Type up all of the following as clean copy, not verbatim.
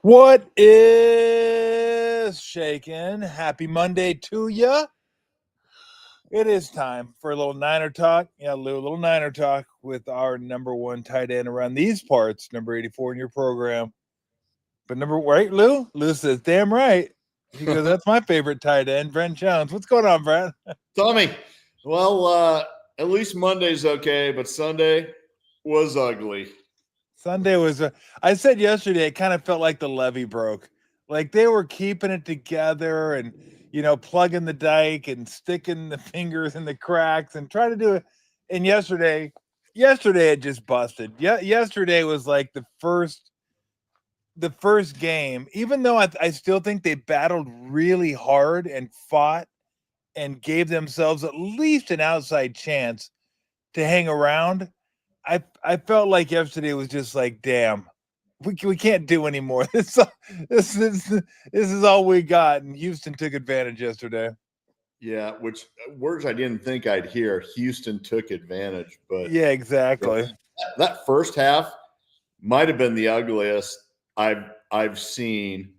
What is shaking? Happy Monday to you. It is time for a little Niner talk. Yeah, Lou, a little Niner talk with our number one tight end around these parts, number 84 in your program. But right, Lou? Lou says, damn right. He goes, that's my favorite tight end, Brent Jones. What's going on, Brent? Tommy, well, at least Monday's okay, but Sunday was ugly. Sunday was, I said yesterday, it kind of felt like the levee broke. Like they were keeping it together and, plugging the dike and sticking the fingers in the cracks and trying to do it. And yesterday it just busted. Yeah, yesterday was like the first game, even though I still think they battled really hard and fought and gave themselves at least an outside chance to hang around. I felt like yesterday was just like, damn, we can't do anymore. This is all we got, and Houston took advantage yesterday. Yeah, which words I didn't think I'd hear. Houston took advantage, but yeah, exactly. That first half might have been the ugliest I've seen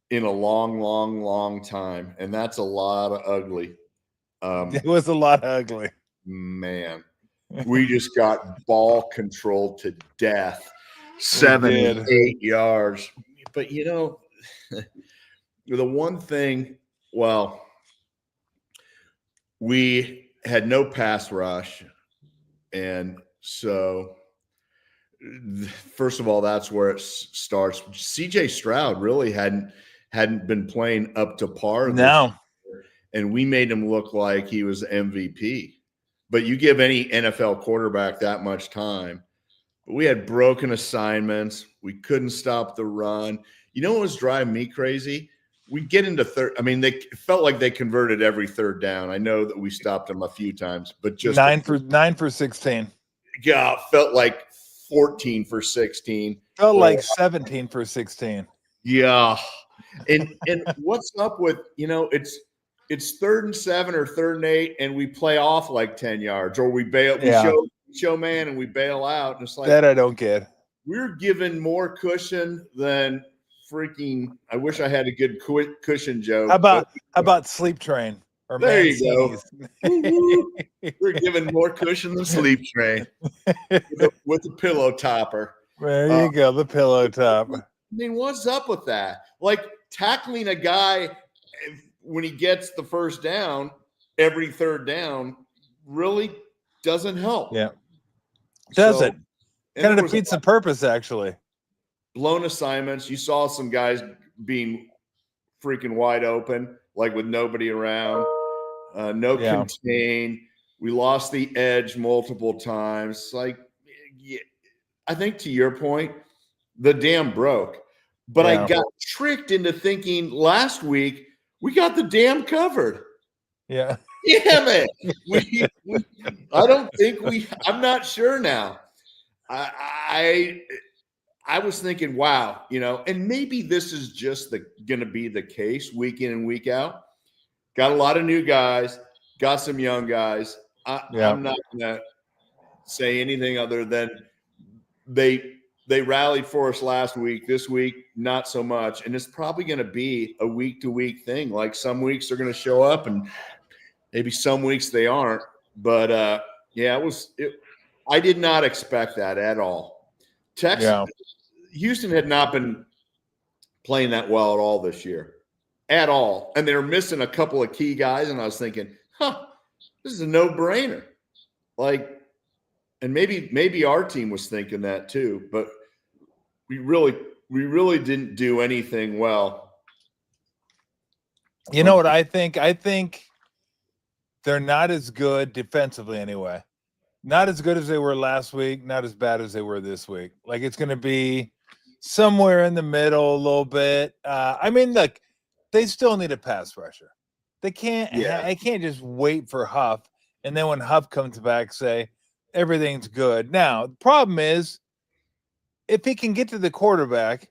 in a long time, and that's a lot of ugly. It was a lot of ugly. Man, we just got ball controlled to death. 7, 8 yards. But, the one thing, we had no pass rush. And so, first of all, that's where it starts. CJ Stroud really hadn't been playing up to par. No. And we made him look like he was MVP. But you give any NFL quarterback that much time. But we had broken assignments. We couldn't stop the run. You know what was driving me crazy? We get into third. I mean, they felt like they converted every third down. I know that we stopped them a few times, but just 9 for 16. Yeah, felt like 14 for 16. Felt like 17 for 16. Yeah. And what's up with, it's 3rd and 7 or 3rd and 8, and we play off like 10 yards, or we bail. We show man and we bail out. And it's like that I don't get. We're given more cushion than freaking. I wish I had a good cushion joke. How about Sleep Train? Or there you go. We're given more cushion than Sleep Train with the pillow topper. There you go, the pillow top. I mean, what's up with that? Like tackling a guy when he gets the first down, every third down, really doesn't help. Yeah. Does it? Kind of defeats the purpose, actually. Blown assignments. You saw some guys being freaking wide open, like with nobody around. Contain. We lost the edge multiple times. I think to your point, the dam broke. But I got tricked into thinking last week we got the dam covered. Yeah. Damn it. I don't think I'm not sure now. I was thinking, wow, and maybe this is just going to be the case week in and week out. Got a lot of new guys, got some young guys. I'm not going to say anything other than they rallied for us last week. This week, not so much. And it's probably going to be a week-to-week thing. Like some weeks they're going to show up and maybe some weeks they aren't. But, I did not expect that at all. Houston had not been playing that well at all this year. At all. And they were missing a couple of key guys. And I was thinking, this is a no-brainer. And maybe our team was thinking that too. But we really didn't do anything well. You know what I think? I think they're not as good defensively anyway. Not as good as they were last week, not as bad as they were this week. Like it's going to be somewhere in the middle a little bit. Look, they still need a pass rusher. They can't. I can't just wait for Huff, and then when Huff comes back, say everything's good. Now the problem is, if he can get to the quarterback,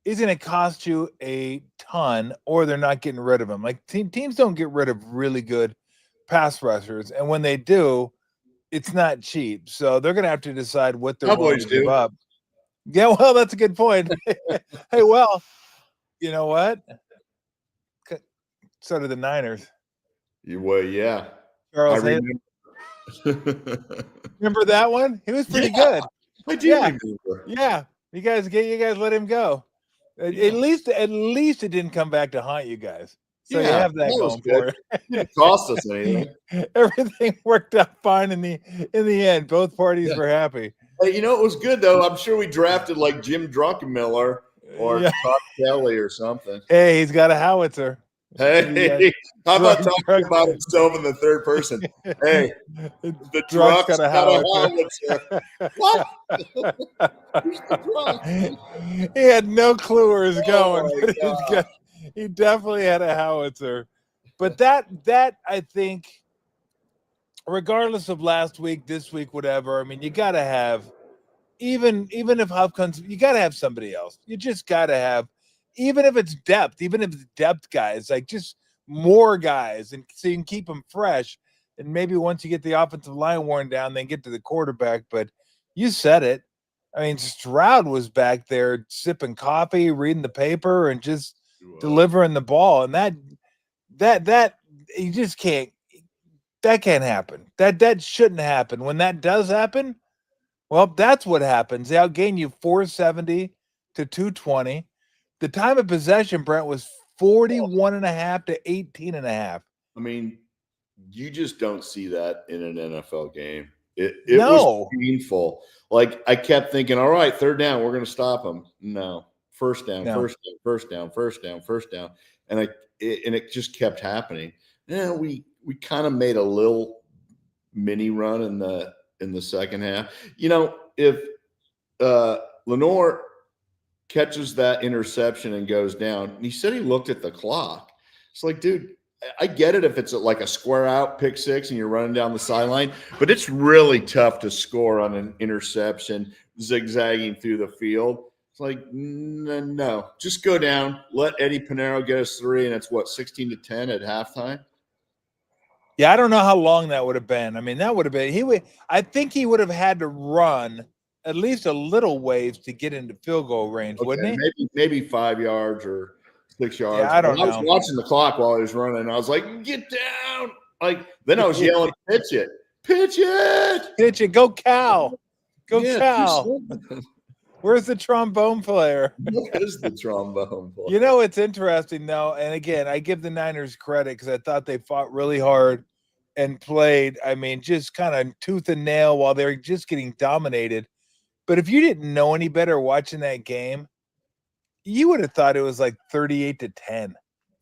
it's going to cost you a ton, or they're not getting rid of him. Like teams don't get rid of really good pass rushers, and when they do, it's not cheap. So they're going to have to decide what they're willing to give up. Yeah, well, that's a good point. Hey, well, you know what? So did the Niners. Well, yeah. I Charles Haley. remember. Remember that one? He was Yeah, pretty good. I do Yeah, remember. yeah. You guys let him go. At Yeah. least it didn't come back to haunt you guys. So you Yeah, have that was going good. for It didn't cost us anything. it. Everything worked out fine in the end. Both parties Yeah. were happy. Hey, it was good though. I'm sure we drafted like Jim Druckenmiller or Yeah. Todd Kelly or something. Hey, he's got a howitzer. Hey, how about talking about himself in the third person? Hey, the Druck's truck's got a got a howitzer. howitzer. What? Who's the truck? He had no clue where he's going, Oh but my God. he definitely had a howitzer. But that I think, regardless of last week, this week, whatever, I mean, you got to have, even if Huff comes, you got to have somebody else. You just got to have, even if it's depth, guys, like just more guys, and so you can keep them fresh. And maybe once you get the offensive line worn down, then get to the quarterback. But you said it. I mean, Stroud was back there sipping coffee, reading the paper, and just delivering the ball. And that you just can't. That can't happen. That shouldn't happen. When that does happen, well, that's what happens. They outgain you 470 to 220. The time of possession, Brent, was 41 and a half to 18 and a half. I mean, you just don't see that in an NFL game. It was No. painful. Like I kept thinking, all right, third down, we're going to stop them. No, first down, No. first down, first down, first down, first down, and it just kept happening. And we kind of made a little mini run in the second half. If Lenore catches that interception and goes down, and he said he looked at the clock. It's like, dude, I get it if it's like a square out pick six and you're running down the sideline, but it's really tough to score on an interception zigzagging through the field. It's like, no, just go down, let Eddie Pinero get us 3, and it's 16-10 at halftime. Yeah, I don't know how long that would have been. I mean, that would have been I think he would have had to run at least a little ways to get into field goal range, wouldn't he? Maybe 5 yards or 6 yards. Yeah, I don't know. I was watching the clock while he was running, and I was like, get down. Then I was yelling, pitch it. Pitch it. Go Cal. Go Cal. Where's the trombone player? What is the trombone player? It's interesting, though. And again, I give the Niners credit because I thought they fought really hard and played, I mean, just kind of tooth and nail while they're just getting dominated. But if you didn't know any better watching that game, you would have thought it was like 38-10,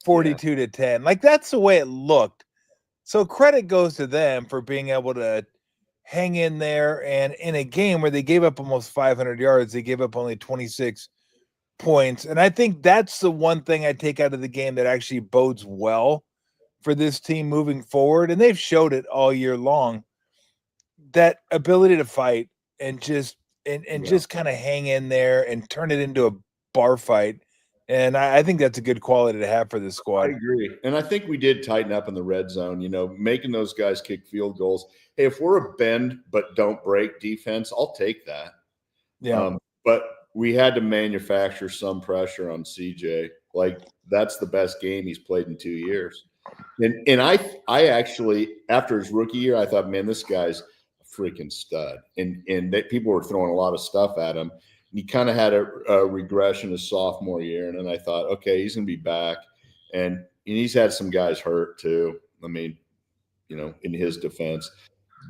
42-10. Like that's the way it looked. So credit goes to them for being able to hang in there. And in a game where they gave up almost 500 yards, they gave up only 26 points. And I think that's the one thing I take out of the game that actually bodes well for this team moving forward. And they've showed it all year long, that ability to fight and just just kind of hang in there and turn it into a bar fight. And I think that's a good quality to have for this squad. I agree. And I think we did tighten up in the red zone, making those guys kick field goals. Hey, if we're a bend but don't break defense, I'll take that. Yeah. But we had to manufacture some pressure on CJ. Like that's the best game he's played in 2 years. And I actually, after his rookie year, I thought, man, this guy's a freaking stud. And that people were throwing a lot of stuff at him. And he kind of had a regression his sophomore year. And then I thought, okay, he's going to be back. And he's had some guys hurt too. I mean, in his defense.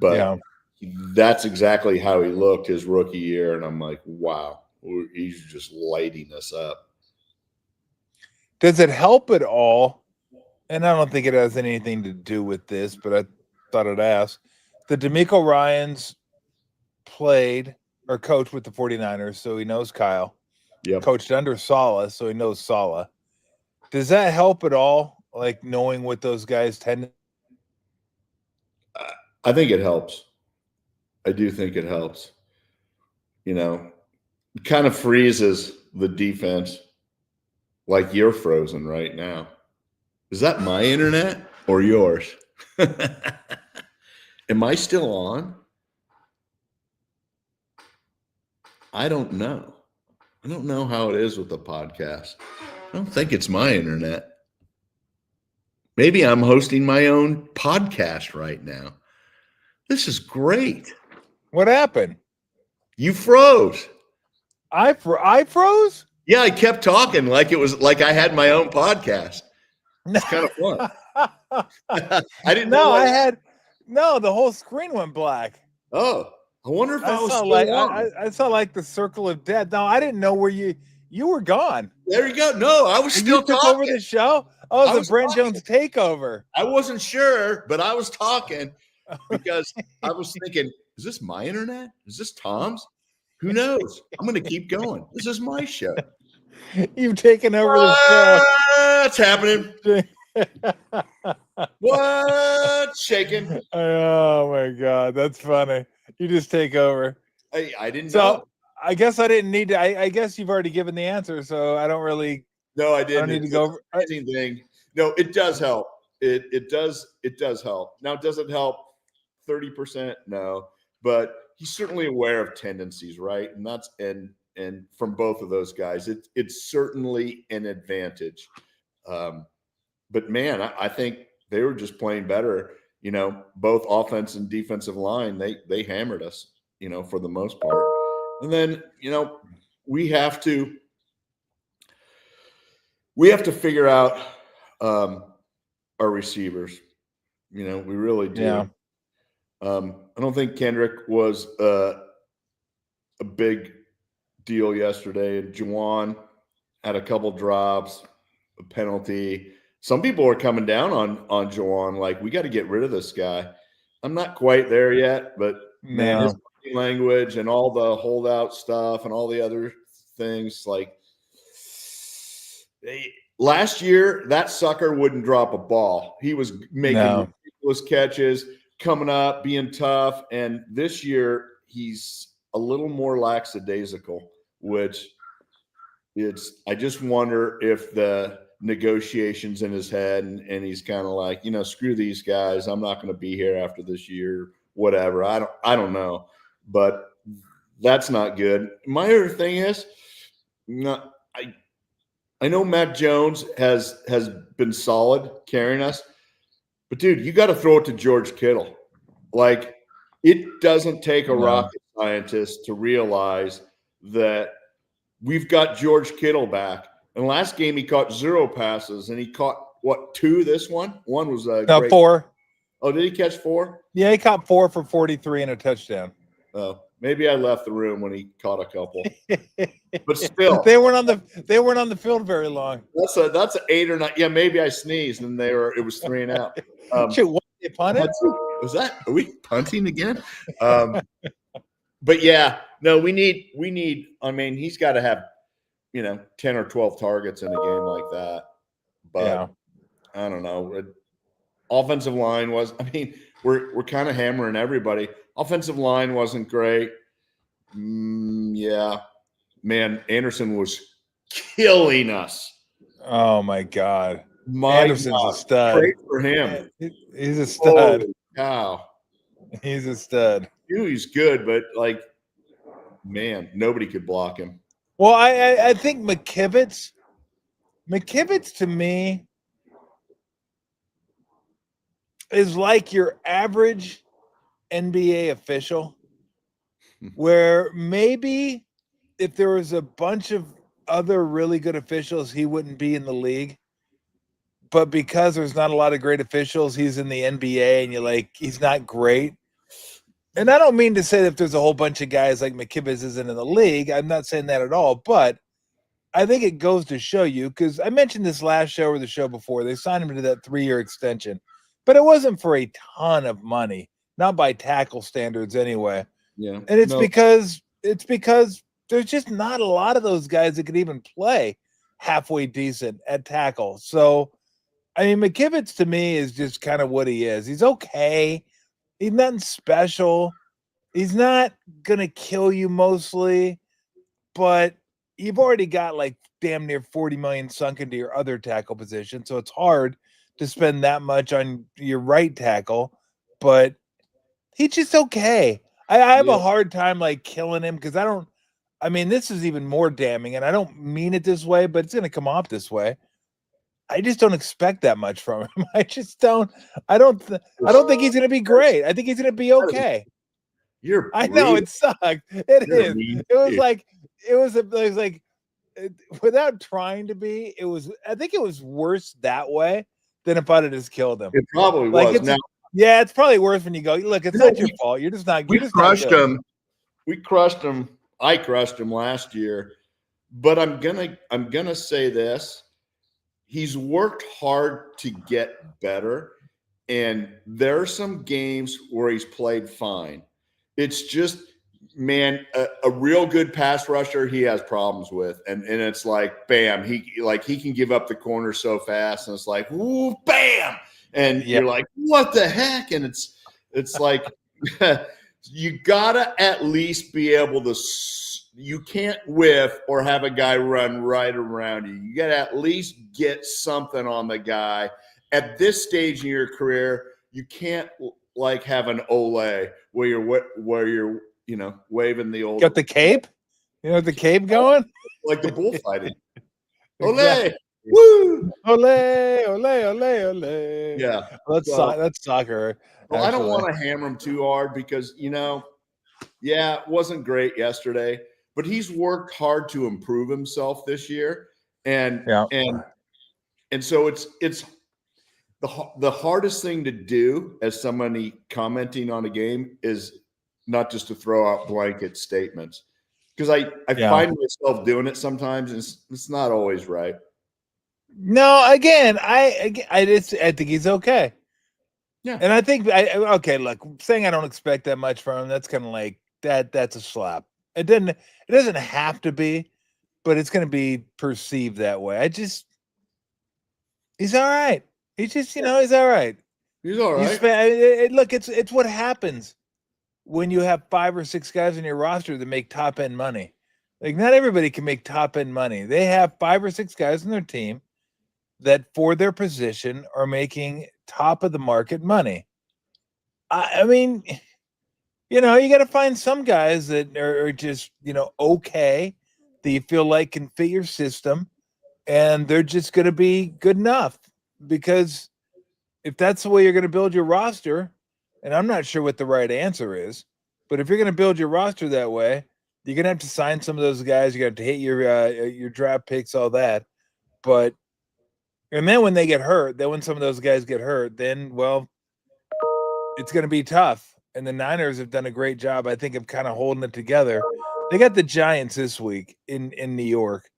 But that's exactly how he looked his rookie year. And I'm like, wow, he's just lighting us up. Does it help at all? And I don't think it has anything to do with this, but I thought I'd ask. The DeMeco Ryans played or coached with the 49ers, so he knows Kyle. Yep. Coached under Saleh, so he knows Saleh. Does that help at all, like knowing what those guys tend to? I think it helps. I do think it helps. It kind of freezes the defense like you're frozen right now. Is that my internet or yours? Am I still on? I don't know. I don't know how it is with the podcast. I don't think it's my internet. Maybe I'm hosting my own podcast right now. This is great. What happened? You froze. I froze? Yeah, I kept talking like it was like I had my own podcast. It's kind of fun. I didn't know. The whole screen went black. Oh, I wonder if I was saw still like on. I saw like the circle of death. No, I didn't know where you were gone. There you go. No, I was still You took talking. over the show. Oh, it I was was a Brent talking. Jones takeover. I wasn't sure, but I was talking because I was thinking, is this my internet? Is this Tom's? Who knows? I'm going to keep going. This is my show. You've taken over the show. What's happening? What's shaking? Oh my God, that's funny. You just take over. I didn't So know. I guess I didn't need to. I guess you've already given the answer, so I don't really. No, I I didn't. don't need to go over. Amazing thing. No, it does help. It does help. Now, does it help 30%? No, but he's certainly aware of tendencies, right? And that's and from both of those guys, it's certainly an advantage. But man, I think they were just playing better. You know, both offense and defensive line, they hammered us, you know, for the most part. And then, you know, we have to figure out our receivers. You know, we really do. Yeah. I don't think Kendrick was a big deal yesterday. Juwan had a couple drops, a penalty. Some people are coming down on Juwan, like, we got to get rid of this guy. I'm not quite there yet, but man, his body language and all the holdout stuff and all the other things, like, last year, that sucker wouldn't drop a ball. He was making ridiculous catches, coming up, being tough. And this year, he's a little more lackadaisical, which I just wonder if the negotiations in his head and he's kind of like, you know, screw these guys. I'm not going to be here after this year, whatever. I don't know, but that's not good. My other thing is, I know Matt Jones has been solid carrying us, but dude, you got to throw it to George Kittle. Like, it doesn't take a rocket scientist to realize that we've got George Kittle back. And last game he caught 0 passes, and he caught what, 2 this one? One was great. 4. Oh, did he catch 4? Yeah, he caught 4 for 43 and a touchdown. Oh, maybe I left the room when he caught a couple. But still, they weren't on the field very long. That's an 8 or 9. Yeah, maybe I sneezed and it was 3 and out. What, they punted? Are we punting again? But yeah, no, we need. I mean, he's got to have, you know, 10 or 12 targets in a game like that. But I don't know. Offensive line was. I mean, we're kind of hammering everybody. Offensive line wasn't great. Yeah, man, Anderson was killing us. Oh my God, Anderson's a stud. Great for him. He's a stud. Holy cow. He's a stud. He's good, but like, man, nobody could block him. Well, I think McKivitz to me is like your average NBA official, where maybe if there was a bunch of other really good officials, he wouldn't be in the league. But because there's not a lot of great officials, he's in the NBA, and you're like, he's not great. And I don't mean to say that if there's a whole bunch of guys like McKivitz isn't in the league. I'm not saying that at all. But I think it goes to show you, because I mentioned this last show or the show before, they signed him to that 3-year extension. But it wasn't for a ton of money, not by tackle standards anyway. Yeah. And it's because there's just not a lot of those guys that could even play halfway decent at tackle. So, I mean, McKivitz to me is just kind of what he is. He's okay. He's nothing special. He's not going to kill you mostly, but you've already got like damn near $40 million sunk into your other tackle position. So it's hard to spend that much on your right tackle, but he's just okay. I have a hard time like killing him, because I don't I mean, this is even more damning, and I don't mean it this way, but it's going to come off this way. I just don't expect that much from him. I just don't. I don't think he's going to be great. I think he's going to be okay. You're I know it sucked. It You're is. mean. It was like without trying to be. It was. I think it was worse that way than if I'd have just killed him. It probably Like was. Now, yeah, it's probably worse when you go. Look, it's not your fault. You're just not. You're just crushed not good. him. We crushed him. I crushed him last year, but I'm gonna say this: he's worked hard to get better, and there are some games where he's played fine. It's just, man, a real good pass rusher he has problems with, and it's like, bam, he can give up the corner so fast, and it's like, ooh, bam, and you're like, what the heck? And it's like. You gotta at least be able to. You can't whiff or have a guy run right around you. You gotta at least get something on the guy. At this stage in your career, you can't like have an ole where you're waving the old. Got the cape. You know the cape going like the bullfighting. Exactly. Ole, woo, ole, ole, ole, ole. Yeah, that's soccer. Well, I don't want to hammer him too hard because, it wasn't great yesterday, but he's worked hard to improve himself this year. And so it's the hardest thing to do as somebody commenting on a game is not just to throw out blanket statements. Because I find myself doing it sometimes, and it's not always right. No, again, I think he's okay. Yeah, and I think look, saying I don't expect that much from him, that's kind of like that. That's a slap. It doesn't have to be, but it's going to be perceived that way. He's all right. He's just, he's all right. He's all right. Look, it's what happens when you have 5 or 6 guys in your roster that make top end money. Like, not everybody can make top end money. They have 5 or 6 guys in their team that for their position are making top of the market money. I mean, you got to find some guys that are just, okay, that you feel like can fit your system, and they're just going to be good enough. Because if that's the way you're going to build your roster, and I'm not sure what the right answer is, but if you're going to build your roster that way, you're going to have to sign some of those guys. You're going to have to hit your draft picks, all that. And then when they get hurt, then when some of those guys get hurt, then, well, it's going to be tough. And the Niners have done a great job, I think, of kind of holding it together. They got the Giants this week in New York,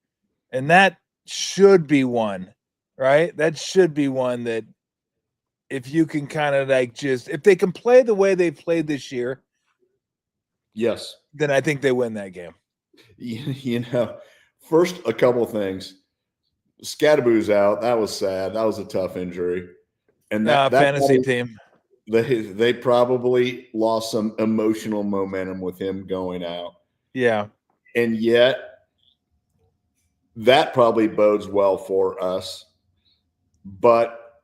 and that should be one, right? That should be one that if you can kind of if they can play the way they played this year, yes, then I think they win that game. First, a couple of things. Scadaboo's out. That was sad. That was a tough injury. And that fantasy team. They probably lost some emotional momentum with him going out. Yeah. And yet, that probably bodes well for us. But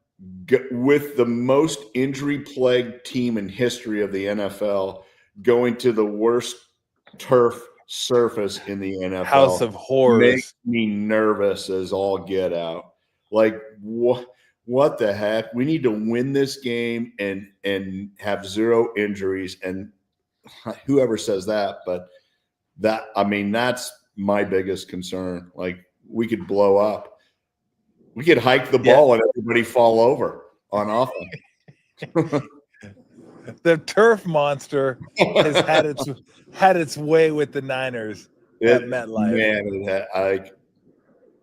with the most injury-plagued team in history of the NFL going to the worst turf surface in the NFL, House of Horrors, makes me nervous as all get out. Like, what the heck? We need to win this game and have 0 injuries. And whoever says that, but that's my biggest concern. Like, we could blow up. We could hike the ball and everybody fall over on offense. The turf monster has had its way with the Niners at MetLife. Man,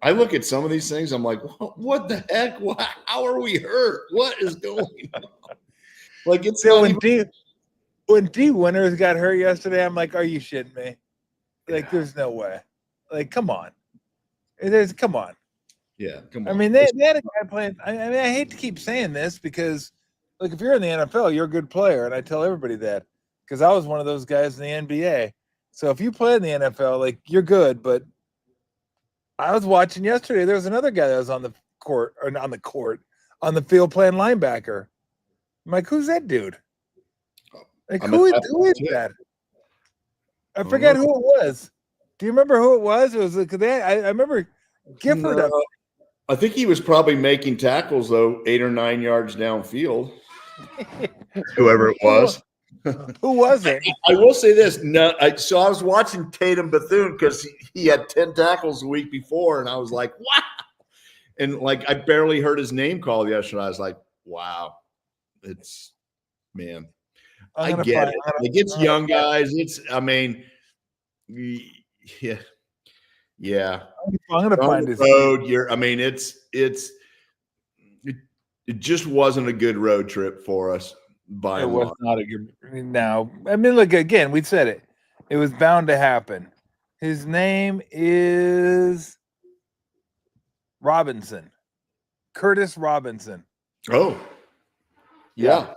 I look at some of these things. I'm like, what the heck? How are we hurt? What is going on? Like, it's when D Winters got hurt yesterday, I'm like, are you shitting me? Like, there's no way. Like, come on. Come on. Yeah, come on. I mean, they had a guy playing. I hate to keep saying this because, look, if you're in the NFL, you're a good player, and I tell everybody that because I was one of those guys in the NBA. So if you play in the NFL, like, you're good. But I was watching yesterday. There was another guy that was on the field playing linebacker. I'm like, who's that dude? Like, who is that? I forget who it was. Do you remember who it was? It was because I remember Gifford. No, I think he was probably making tackles though, 8 or 9 yards downfield. Whoever it was. Who was it? I will say this. No, so I was watching Tatum Bethune because he had 10 tackles the week before, and I was like, wow. And like I barely heard his name called yesterday. I was like, wow. It's man. I get it. Like it's young guys. I mean, yeah. I'm gonna find this road. It just wasn't a good road trip for us. It was not a good. Now, I mean, look again. We said it. It was bound to happen. His name is Robinson, Curtis Robinson. Oh, yeah.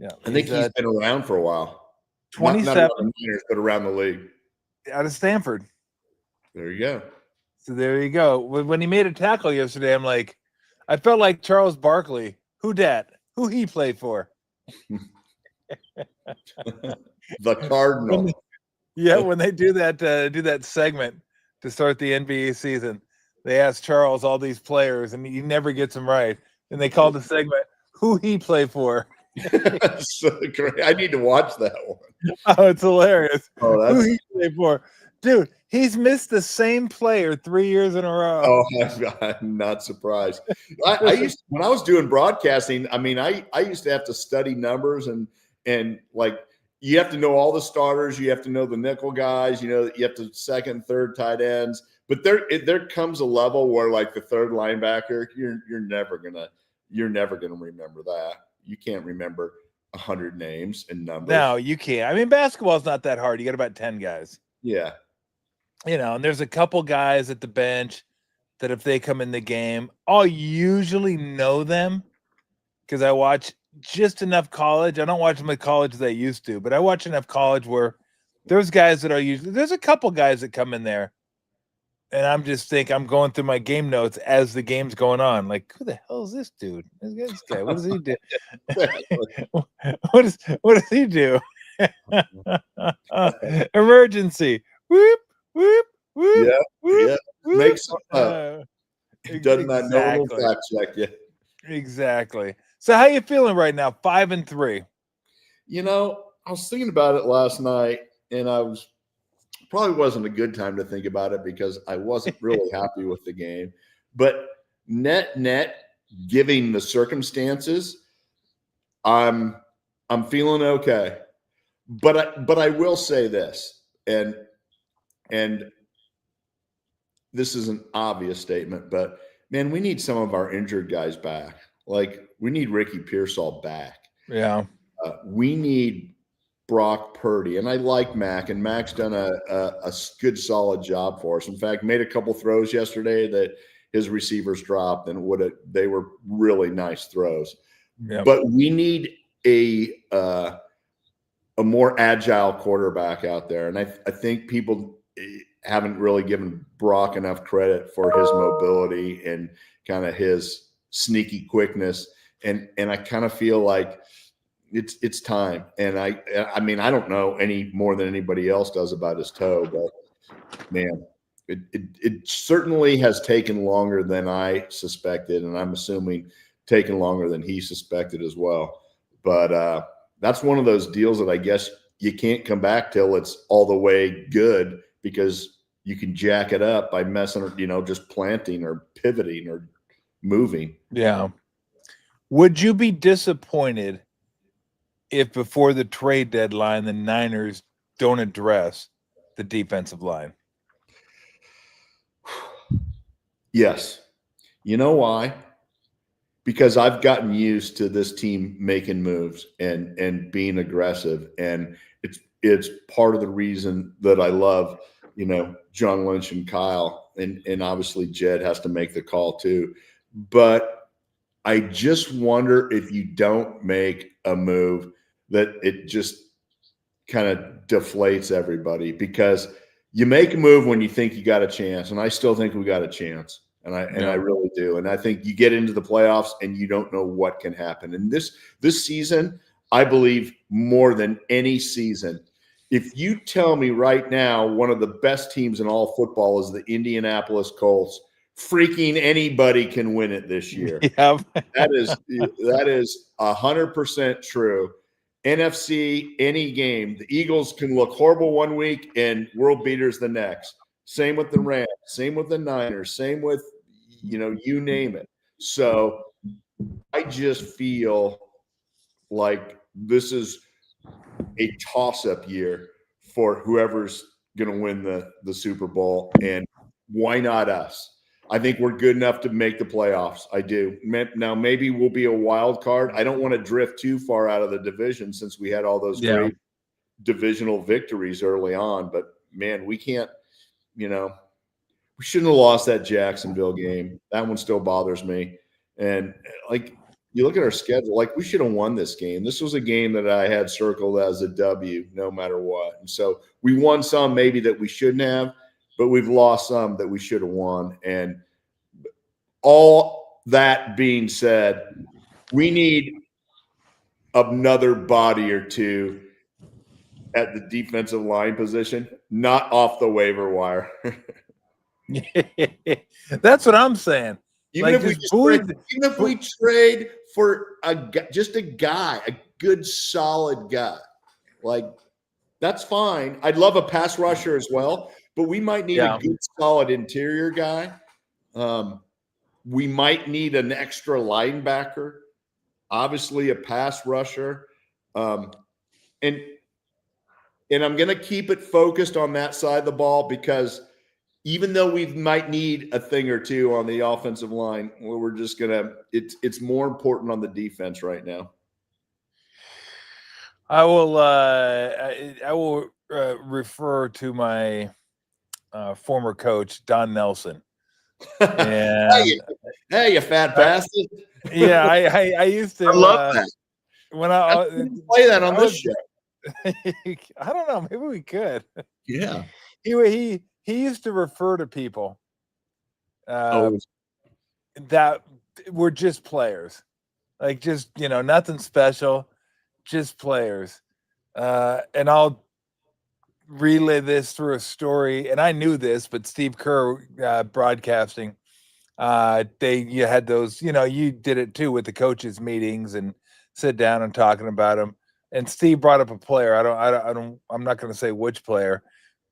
I think he's he's been around for a while. 27, not the Niners, but around the league. Out of Stanford. There you go. So there you go. When he made a tackle yesterday, I'm like, I felt like Charles Barkley. Who dat? Who he played for? The Cardinal. When they do that segment to start the NBA season, they ask Charles all these players, and he never gets them right. And they call the segment "Who he played for." So great! I need to watch that one. Oh, it's hilarious. Oh, Who he played for, dude? He's missed the same player 3 years in a row. Oh, I'm not surprised. I used when I was doing broadcasting. I mean, I used to have to study numbers and like you have to know all the starters. You have to know the nickel guys. You know, you have to second, third tight ends. But there comes a level where like the third linebacker, you're never gonna remember that. You can't remember 100 names and numbers. No, you can't. I mean, basketball's not that hard. You got about 10 guys. Yeah. And there's a couple guys at the bench that if they come in the game, I'll usually know them because I watch just enough college. I don't watch as much college as I used to, but I watch enough college where there's guys that are usually – there's a couple guys that come in there, and I'm going through my game notes as the game's going on. Like, who the hell is this dude? This guy, what does he do? What does he do? Emergency. Whoop. Whoop, whoop, yeah, whoop, yeah. Whoop. Make something up. Doesn't that know fact check you? Exactly. So how you feeling right now? 5-3. I was thinking about it last night, and probably wasn't a good time to think about it because I wasn't really happy with the game. But net, giving the circumstances, I'm feeling okay. But I will say this, and this is an obvious statement, but man, we need some of our injured guys back. Like we need Ricky Pearsall back. Yeah. We need Brock Purdy, and I like Mac, and Mac's done a good, solid job for us. In fact, made a couple throws yesterday that his receivers dropped, and they were really nice throws. Yep. But we need a more agile quarterback out there, and I think people haven't really given Brock enough credit for his mobility and kind of his sneaky quickness. And I kind of feel like it's time. And I mean, I don't know any more than anybody else does about his toe, but man, it certainly has taken longer than I suspected. And I'm assuming taken longer than he suspected as well. But that's one of those deals that I guess you can't come back till it's all the way good, because you can jack it up by messing, just planting or pivoting or moving. Yeah. Would you be disappointed if before the trade deadline, the Niners don't address the defensive line? Yes. You know why? Because I've gotten used to this team making moves and being aggressive. And it's part of the reason that I love, John Lynch and Kyle, and obviously Jed has to make the call too. But I just wonder if you don't make a move that it just kind of deflates everybody, because you make a move when you think you got a chance. And I still think we got a chance. And I really do. And I think you get into the playoffs and you don't know what can happen. And this season, I believe more than any season, If you tell me right now one of the best teams in all football is the Indianapolis Colts, freaking anybody can win it this year. Yeah. That is 100% true. NFC, any game, the Eagles can look horrible one week and world beaters the next. Same with the Rams, same with the Niners, same with, you name it. So I just feel like this is a toss-up year for whoever's going to win the Super Bowl, and why not us? I think we're good enough to make the playoffs. I do. Now, maybe we'll be a wild card. I don't want to drift too far out of the division since we had all those great divisional victories early on. But, man, we can't, we shouldn't have lost that Jacksonville game. That one still bothers me. And, you look at our schedule, we should have won this game. This was a game that I had circled as a W no matter what. And so we won some maybe that we shouldn't have, but we've lost some that we should have won. And all that being said, we need another body or two at the defensive line position, not off the waiver wire. That's what I'm saying. Even if we trade for a good solid guy, that's fine. I'd love a pass rusher as well, but we might need a good solid interior guy. We might need an extra linebacker, obviously a pass rusher. And I'm going to keep it focused on that side of the ball because even though we might need a thing or two on the offensive line, we're just it's more important on the defense right now. I will refer to my former coach, Don Nelson. And, hey, you fat bastard. Yeah, I used to. I love that. When I play that on this show. I don't know. Maybe we could. Yeah. He used to refer to people that were just players, just nothing special, just players. And I'll relay this through a story. And I knew this, but Steve Kerr broadcasting, you had those. You did it too with the coaches meetings and sit down and talking about them. And Steve brought up a player. I'm not going to say which player.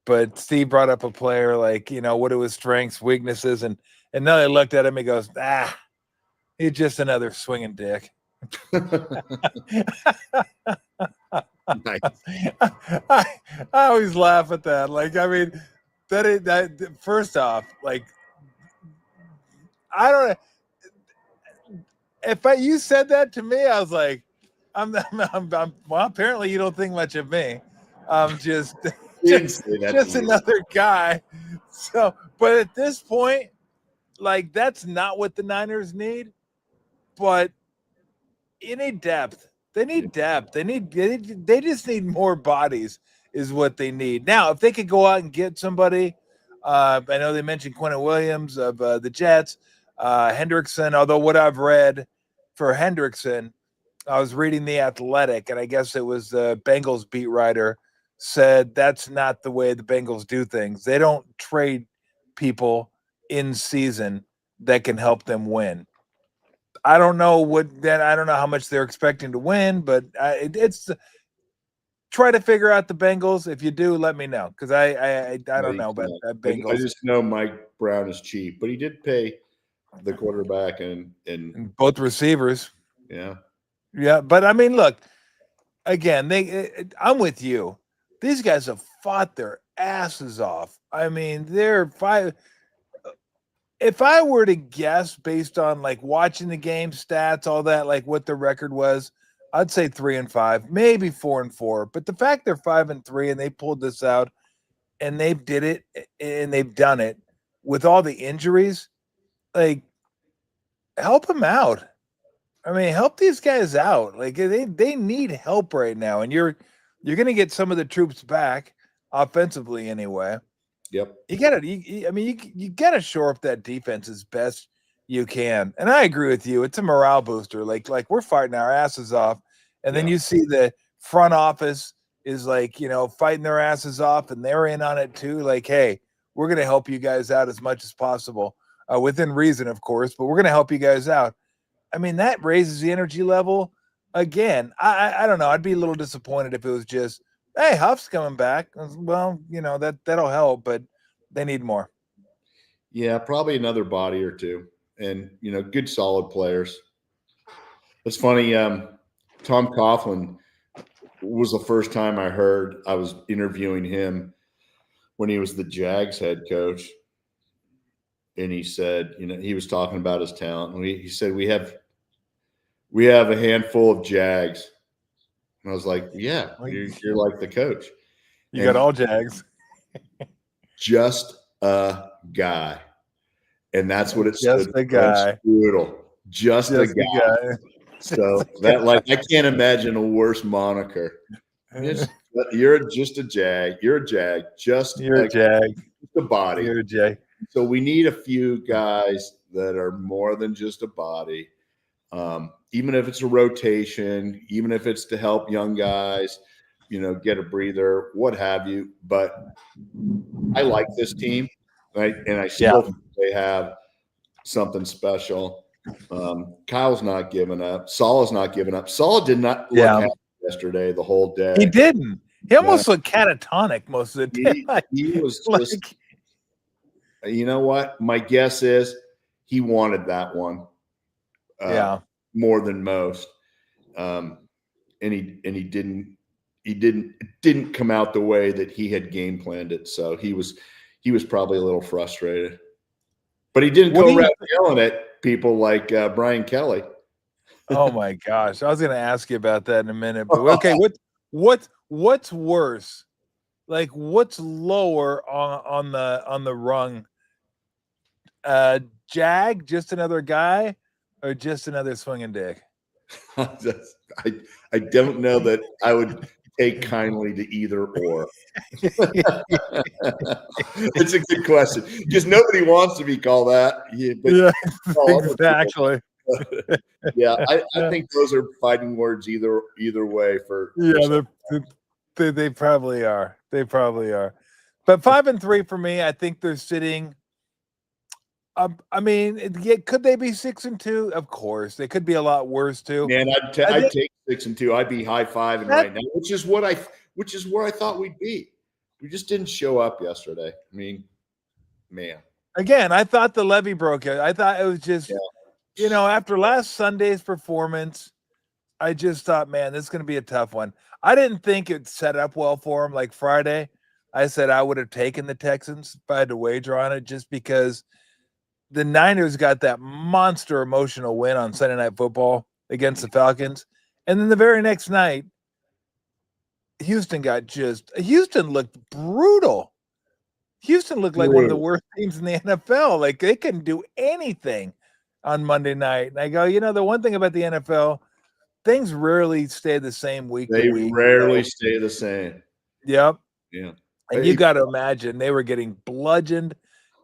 But Steve brought up a player what are his strengths, weaknesses, and then I looked at him. He goes, he's just another swinging dick. Nice. I always laugh at that. That first off, I don't know. If you said that to me, I was like, I'm well, apparently you don't think much of me. I'm just another guy. So, but at this point, that's not what the Niners need. But you need depth. They need depth. They just need more bodies is what they need. Now, if they could go out and get somebody, I know they mentioned Quentin Williams of the Jets, Hendrickson, although what I've read for Hendrickson, I was reading The Athletic, and I guess it was the Bengals beat writer said that's not the way the Bengals do things. They don't trade people in season that can help them win. I don't know I don't know how much they're expecting to win, but it's try to figure out the Bengals. If you do, let me know because I don't know about Bengals. I just know Mike Brown is cheap, but he did pay the quarterback and both receivers. Yeah. But I mean, look, again, I'm with you. These guys have fought their asses off. I mean, they're five. If I were to guess based on watching the game stats, all that, what the record was, I'd say 3-5, maybe 4-4. But the fact they're 5-3 and they pulled this out and they did it and they've done it with all the injuries, help them out. I mean, help these guys out. They need help right now, and you're going to get some of the troops back offensively anyway. Yep. You got to. You got to shore up that defense as best you can. And I agree with you. It's a morale booster. Like we're fighting our asses off, and then you see the front office is like, fighting their asses off, and they're in on it too. Like, hey, we're going to help you guys out as much as possible, within reason, of course, but we're going to help you guys out. I mean, that raises the energy level again. I don't know. I'd be a little disappointed if it was just, hey, Huff's coming back. Well, that'll help, but they need more. Yeah, probably another body or two, and good solid players. It's funny. Tom Coughlin was the first time I heard. I was interviewing him when he was the Jags head coach, and he said, he was talking about his talent, and he said we have a handful of Jags, and I was like, yeah, you're like the coach. You got all Jags. Just a guy. And that's what it just stood a guy. For. Brutal. Just a guy. So I can't imagine a worse moniker. You're just a Jag. You're a Jag. You're a Jag. Just a body. You're a Jag. So we need a few guys that are more than just a body. Even if it's a rotation, even if it's to help young guys, get a breather, what have you. But I like this team, right? And I still think they have something special. Kyle's not giving up. Salah's not giving up. Salah did not look happy yesterday the whole day. He didn't. He almost looked catatonic most of the day. He was just you know what? My guess is he wanted that one. More than most. And he didn't come out the way that he had game planned it. So he was probably a little frustrated. But he didn't go around yelling at people like Brian Kelly. Oh my gosh. I was going to ask you about that in a minute. But okay, what's worse? Like, what's lower on the rung? Jag, just another guy, or just another swinging dick? I don't know that I would take kindly to either or. It's a good question because nobody wants to be called that. Exactly. Yeah, I think those are fighting words either way for. Yeah, they probably are. They probably are. But 5-3 for me. I think they're sitting. I mean, could they be 6-2? Of course, they could be a lot worse too. Man, I'd take 6-2. I'd be high-fiving right now, which is where I thought we'd be. We just didn't show up yesterday. I mean, man. Again, I thought the levee broke it. I thought it was just, after last Sunday's performance, I just thought, man, this is going to be a tough one. I didn't think it set up well for him. Like Friday, I said I would have taken the Texans if I had to wager on it, just because the Niners got that monster emotional win on Sunday Night Football against the Falcons. And then the very next night, Houston looked brutal. Houston looked like one of the worst teams in the NFL. Like, they couldn't do anything on Monday night. And I go, the one thing about the NFL, things rarely stay the same week to week. They rarely stay the same. Yep. Yeah. And you got to imagine they were getting bludgeoned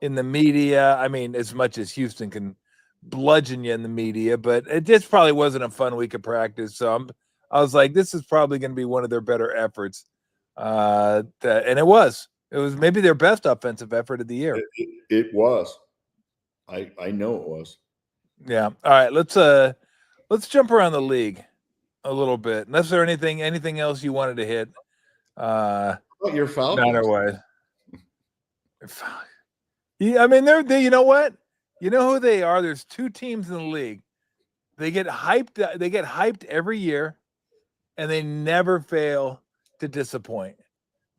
in the media. I mean, as much as Houston can bludgeon you in the media, but it just probably wasn't a fun week of practice. So I was like, this is probably going to be one of their better efforts. And it was maybe their best offensive effort of the year. It was. I know it was. Yeah. All right. Let's jump around the league a little bit. Unless there anything else you wanted to hit. Your Falcons. Otherwise. I mean, they. You know what? You know who they are? There's two teams in the league. They get hyped. They get hyped every year, and they never fail to disappoint.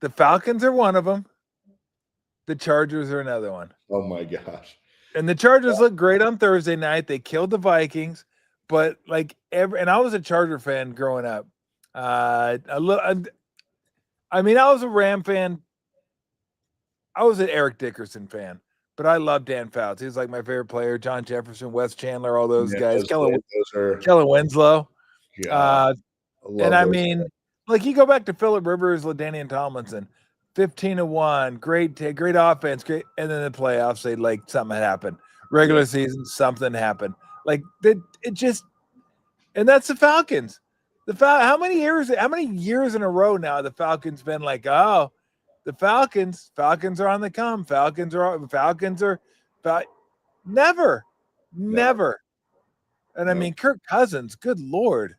The Falcons are one of them. The Chargers are another one. Oh my gosh! And the Chargers look great on Thursday night. They killed the Vikings, but and I was a Charger fan growing up. I was a Ram fan. I was an Eric Dickerson fan, but I love Dan Fouts. He was like my favorite player. John Jefferson, Wes Chandler, all those guys. Kellen Winslow. And I mean, you go back to Phillip Rivers, LaDainian Tomlinson, 15-1, great offense, great, and then the playoffs, something had happened. Regular season, something happened. And that's the Falcons. How many years in a row now the Falcons been like, oh, the Falcons are on the come. Never. And I mean, Kirk Cousins, good Lord.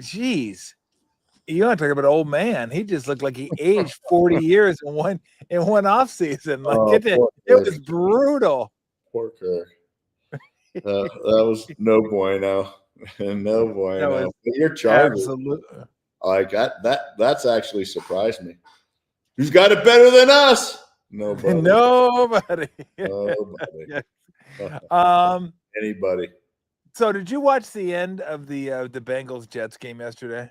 Geez. You want to talk about an old man. He just looked like he aged 40 years in one off season. Like it was brutal. Poor Kirk. That was no bueno. No bueno. But your Chargers, absolutely. like that's actually surprised me. Who's got it better than us? Nobody. Nobody. Anybody. So did you watch the end of the Bengals Jets game yesterday?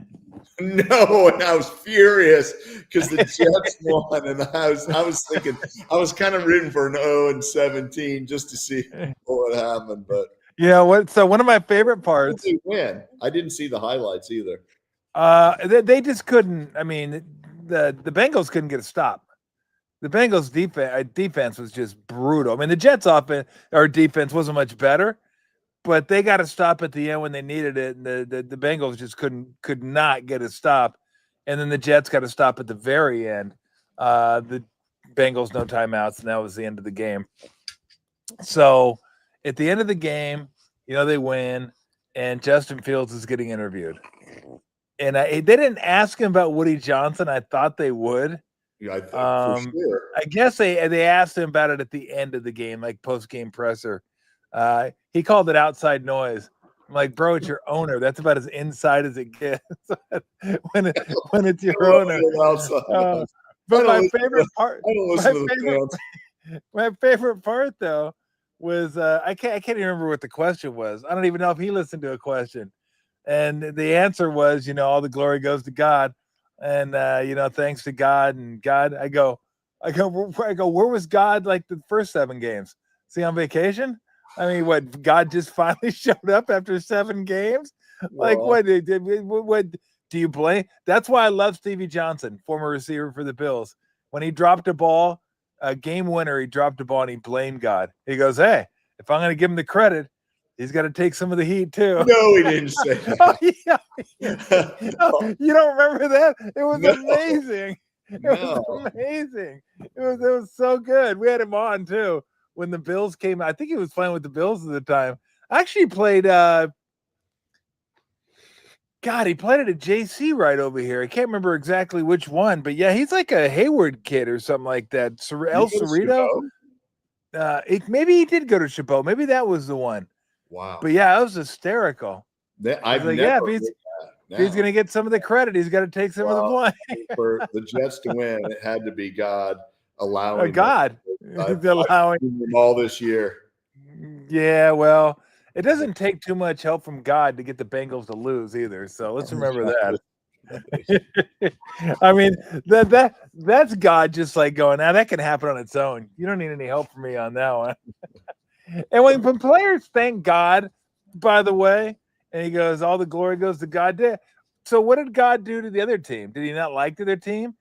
No, and I was furious because the Jets won, and I was thinking I was kind of rooting for an 0-17 just to see what happened. But what? So one of my favorite parts. They win. I didn't see the highlights either. They just couldn't. I mean, the Bengals couldn't get a stop. The Bengals defense was just brutal. I mean, the Jets defense wasn't much better, but they got a stop at the end when they needed it, and the Bengals just could not get a stop, and then the Jets got a stop at the very end. The Bengals no timeouts, and that was the end of the game. So at the end of the game, they win, and Justin Fields is getting interviewed, and they didn't ask him about Woody Johnson. I thought they would. Yeah, for sure. I guess they asked him about it at the end of the game, like post-game presser. He called it outside noise. I'm like, bro, it's your owner. That's about as inside as it gets when it's your owner. But my favorite part. I don't listen to the fans. My favorite part though was I can't even remember what the question was. I don't even know if he listened to a question, and the answer was, all the glory goes to God, and thanks to God and God. I go, where was God like the first 7 games? Is he on vacation? I mean, what, God just finally showed up after 7 games? Like, what do you blame? That's why I love Stevie Johnson, former receiver for the Bills. When he dropped a ball, a game winner, he dropped a ball and he blamed God. He goes, hey, if I'm going to give him the credit, he's got to take some of the heat too. No, he didn't say that. You don't remember that? It was amazing. It was amazing. It was so good. We had him on too. When the Bills came, I think he was playing with the Bills at the time. Actually played, he played at a JC right over here. I can't remember exactly which one, but yeah, he's like a Hayward kid or something like that. El Cerrito. Maybe he did go to Chabot. Maybe that was the one. Wow. But yeah, it was hysterical. If he's going to get some of the credit, he's got to take some of the blame. For the Jets to win, it had to be God allowing allowing all this year. Yeah, well, it doesn't take too much help from God to get the Bengals to lose either. So let's remember that. I mean, that's God just like going, now that can happen on its own. You don't need any help from me on that one. And when players thank God, by the way, and he goes, all the glory goes to God. So what did God do to the other team? Did he not like the other team?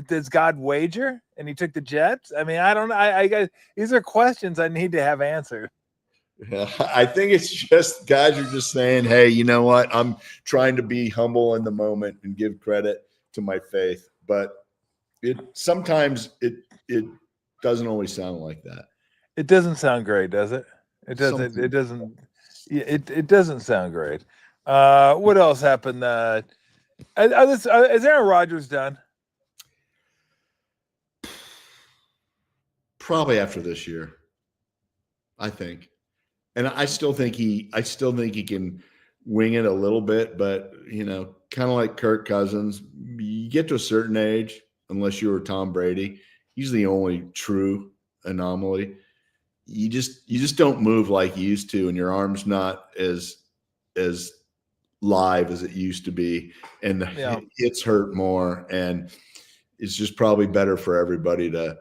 Does God wager and he took the Jets? I mean, I don't know. I guess these are questions I need to have answered. Yeah, I think it's just guys are just saying, hey, you know what? I'm trying to be humble in the moment and give credit to my faith. But sometimes it doesn't always sound like that. It doesn't sound great, does it? It doesn't. It doesn't. It doesn't sound great. What else happened? Is Aaron Rodgers done? Probably after this year, I think, and I still think he can wing it a little bit, but kind of like Kirk Cousins, you get to a certain age, unless you were Tom Brady, he's the only true anomaly. You just don't move like you used to, and your arm's not as live as it used to be, and the hits hurt more, and it's just probably better for everybody to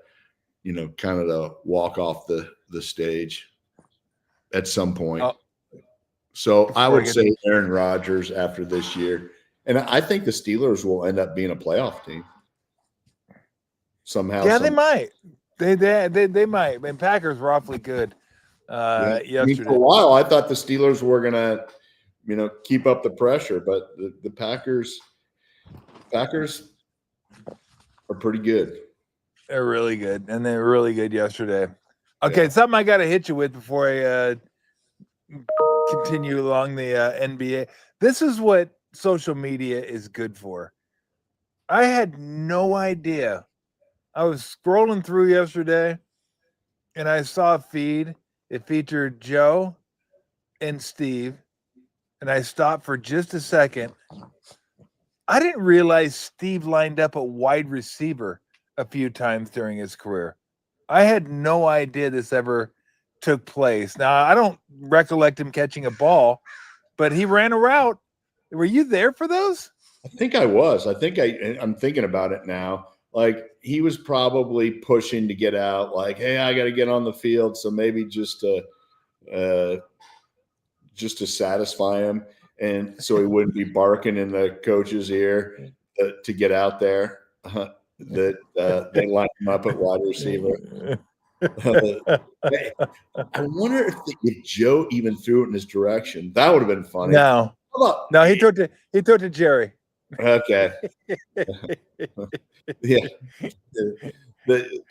kind of to walk off the stage at some point. So I would say Aaron Rodgers after this year. And I think the Steelers will end up being a playoff team somehow. Yeah, they might. They might. I mean, Packers were awfully good yesterday. For a while, I thought the Steelers were going to keep up the pressure. But the Packers are pretty good. They're really good, and they were really good yesterday. Okay, something I got to hit you with before I continue along the NBA. This is what social media is good for. I had no idea. I was scrolling through yesterday, and I saw a feed. It featured Joe and Steve, and I stopped for just a second. I didn't realize Steve lined up a wide receiver a few times during his career. I had no idea this ever took place. Now, I don't recollect him catching a ball, but he ran a route. Were you there for those? I think I was. I'm thinking about it now. Like, he was probably pushing to get out, like, hey, I got to get on the field. So maybe just to satisfy him. And so he wouldn't be barking in the coach's ear to get out there. That they line him up at wide receiver. I wonder if Joe even threw it in his direction. That would have been funny. No, he threw it to Jerry. Okay. Yeah. The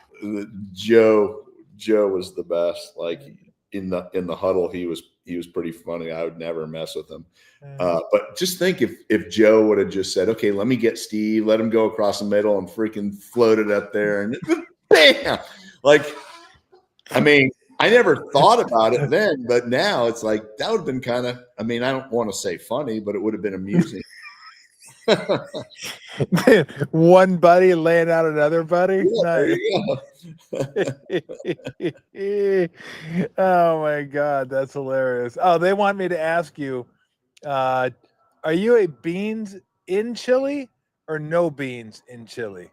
Joe was the best. Like in the huddle, he was pretty funny. I would never mess with him. But just think if Joe would have just said, okay, let me get Steve, let him go across the middle and freaking float it up there and bam. Like, I mean, I never thought about it then, but now it's like that would have been kind of, I mean, I don't want to say funny, but it would have been amusing. One buddy laying out another buddy. Yeah, nice. Oh my God, that's hilarious. Oh, they want me to ask you, are you a beans in chili or no beans in chili?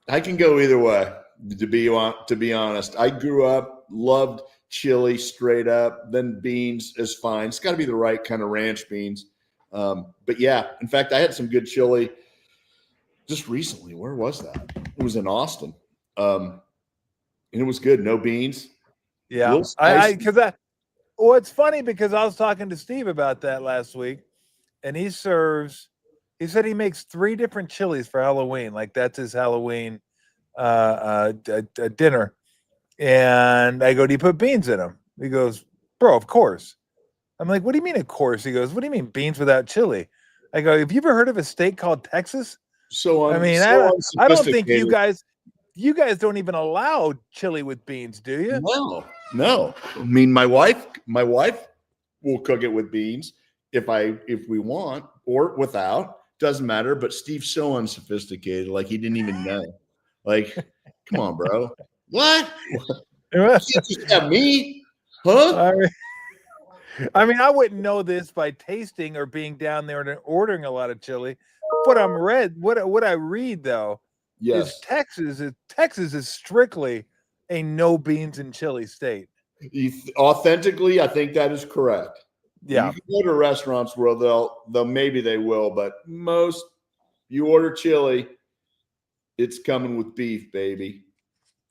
I can go either way. To be honest, I grew up, loved chili straight up. Then beans is fine. It's got to be the right kind of ranch beans. But yeah, in fact, I had some good chili just recently. Where was that? It was in Austin. And it was good. No beans. Yeah. Well, it's funny because I was talking to Steve about that last week, and he said he makes 3 different chilies for Halloween. Like that's his Halloween dinner. And I go, do you put beans in them? He goes, bro, of course. I'm like, what do you mean, of course? He goes, what do you mean beans without chili? I go, have you ever heard of a state called Texas? I don't think you guys don't even allow chili with beans, do you? No. I mean, my wife will cook it with beans if we want or without. Doesn't matter. But Steve's so unsophisticated, like he didn't even know. Like, come on, bro. What? You just have meat, huh? I mean, I wouldn't know this by tasting or being down there and ordering a lot of chili. What I read though, is Texas is strictly a no beans and chili state. Authentically, I think that is correct. Yeah, you can go to restaurants where they'll maybe they will, but most you order chili, it's coming with beef, baby.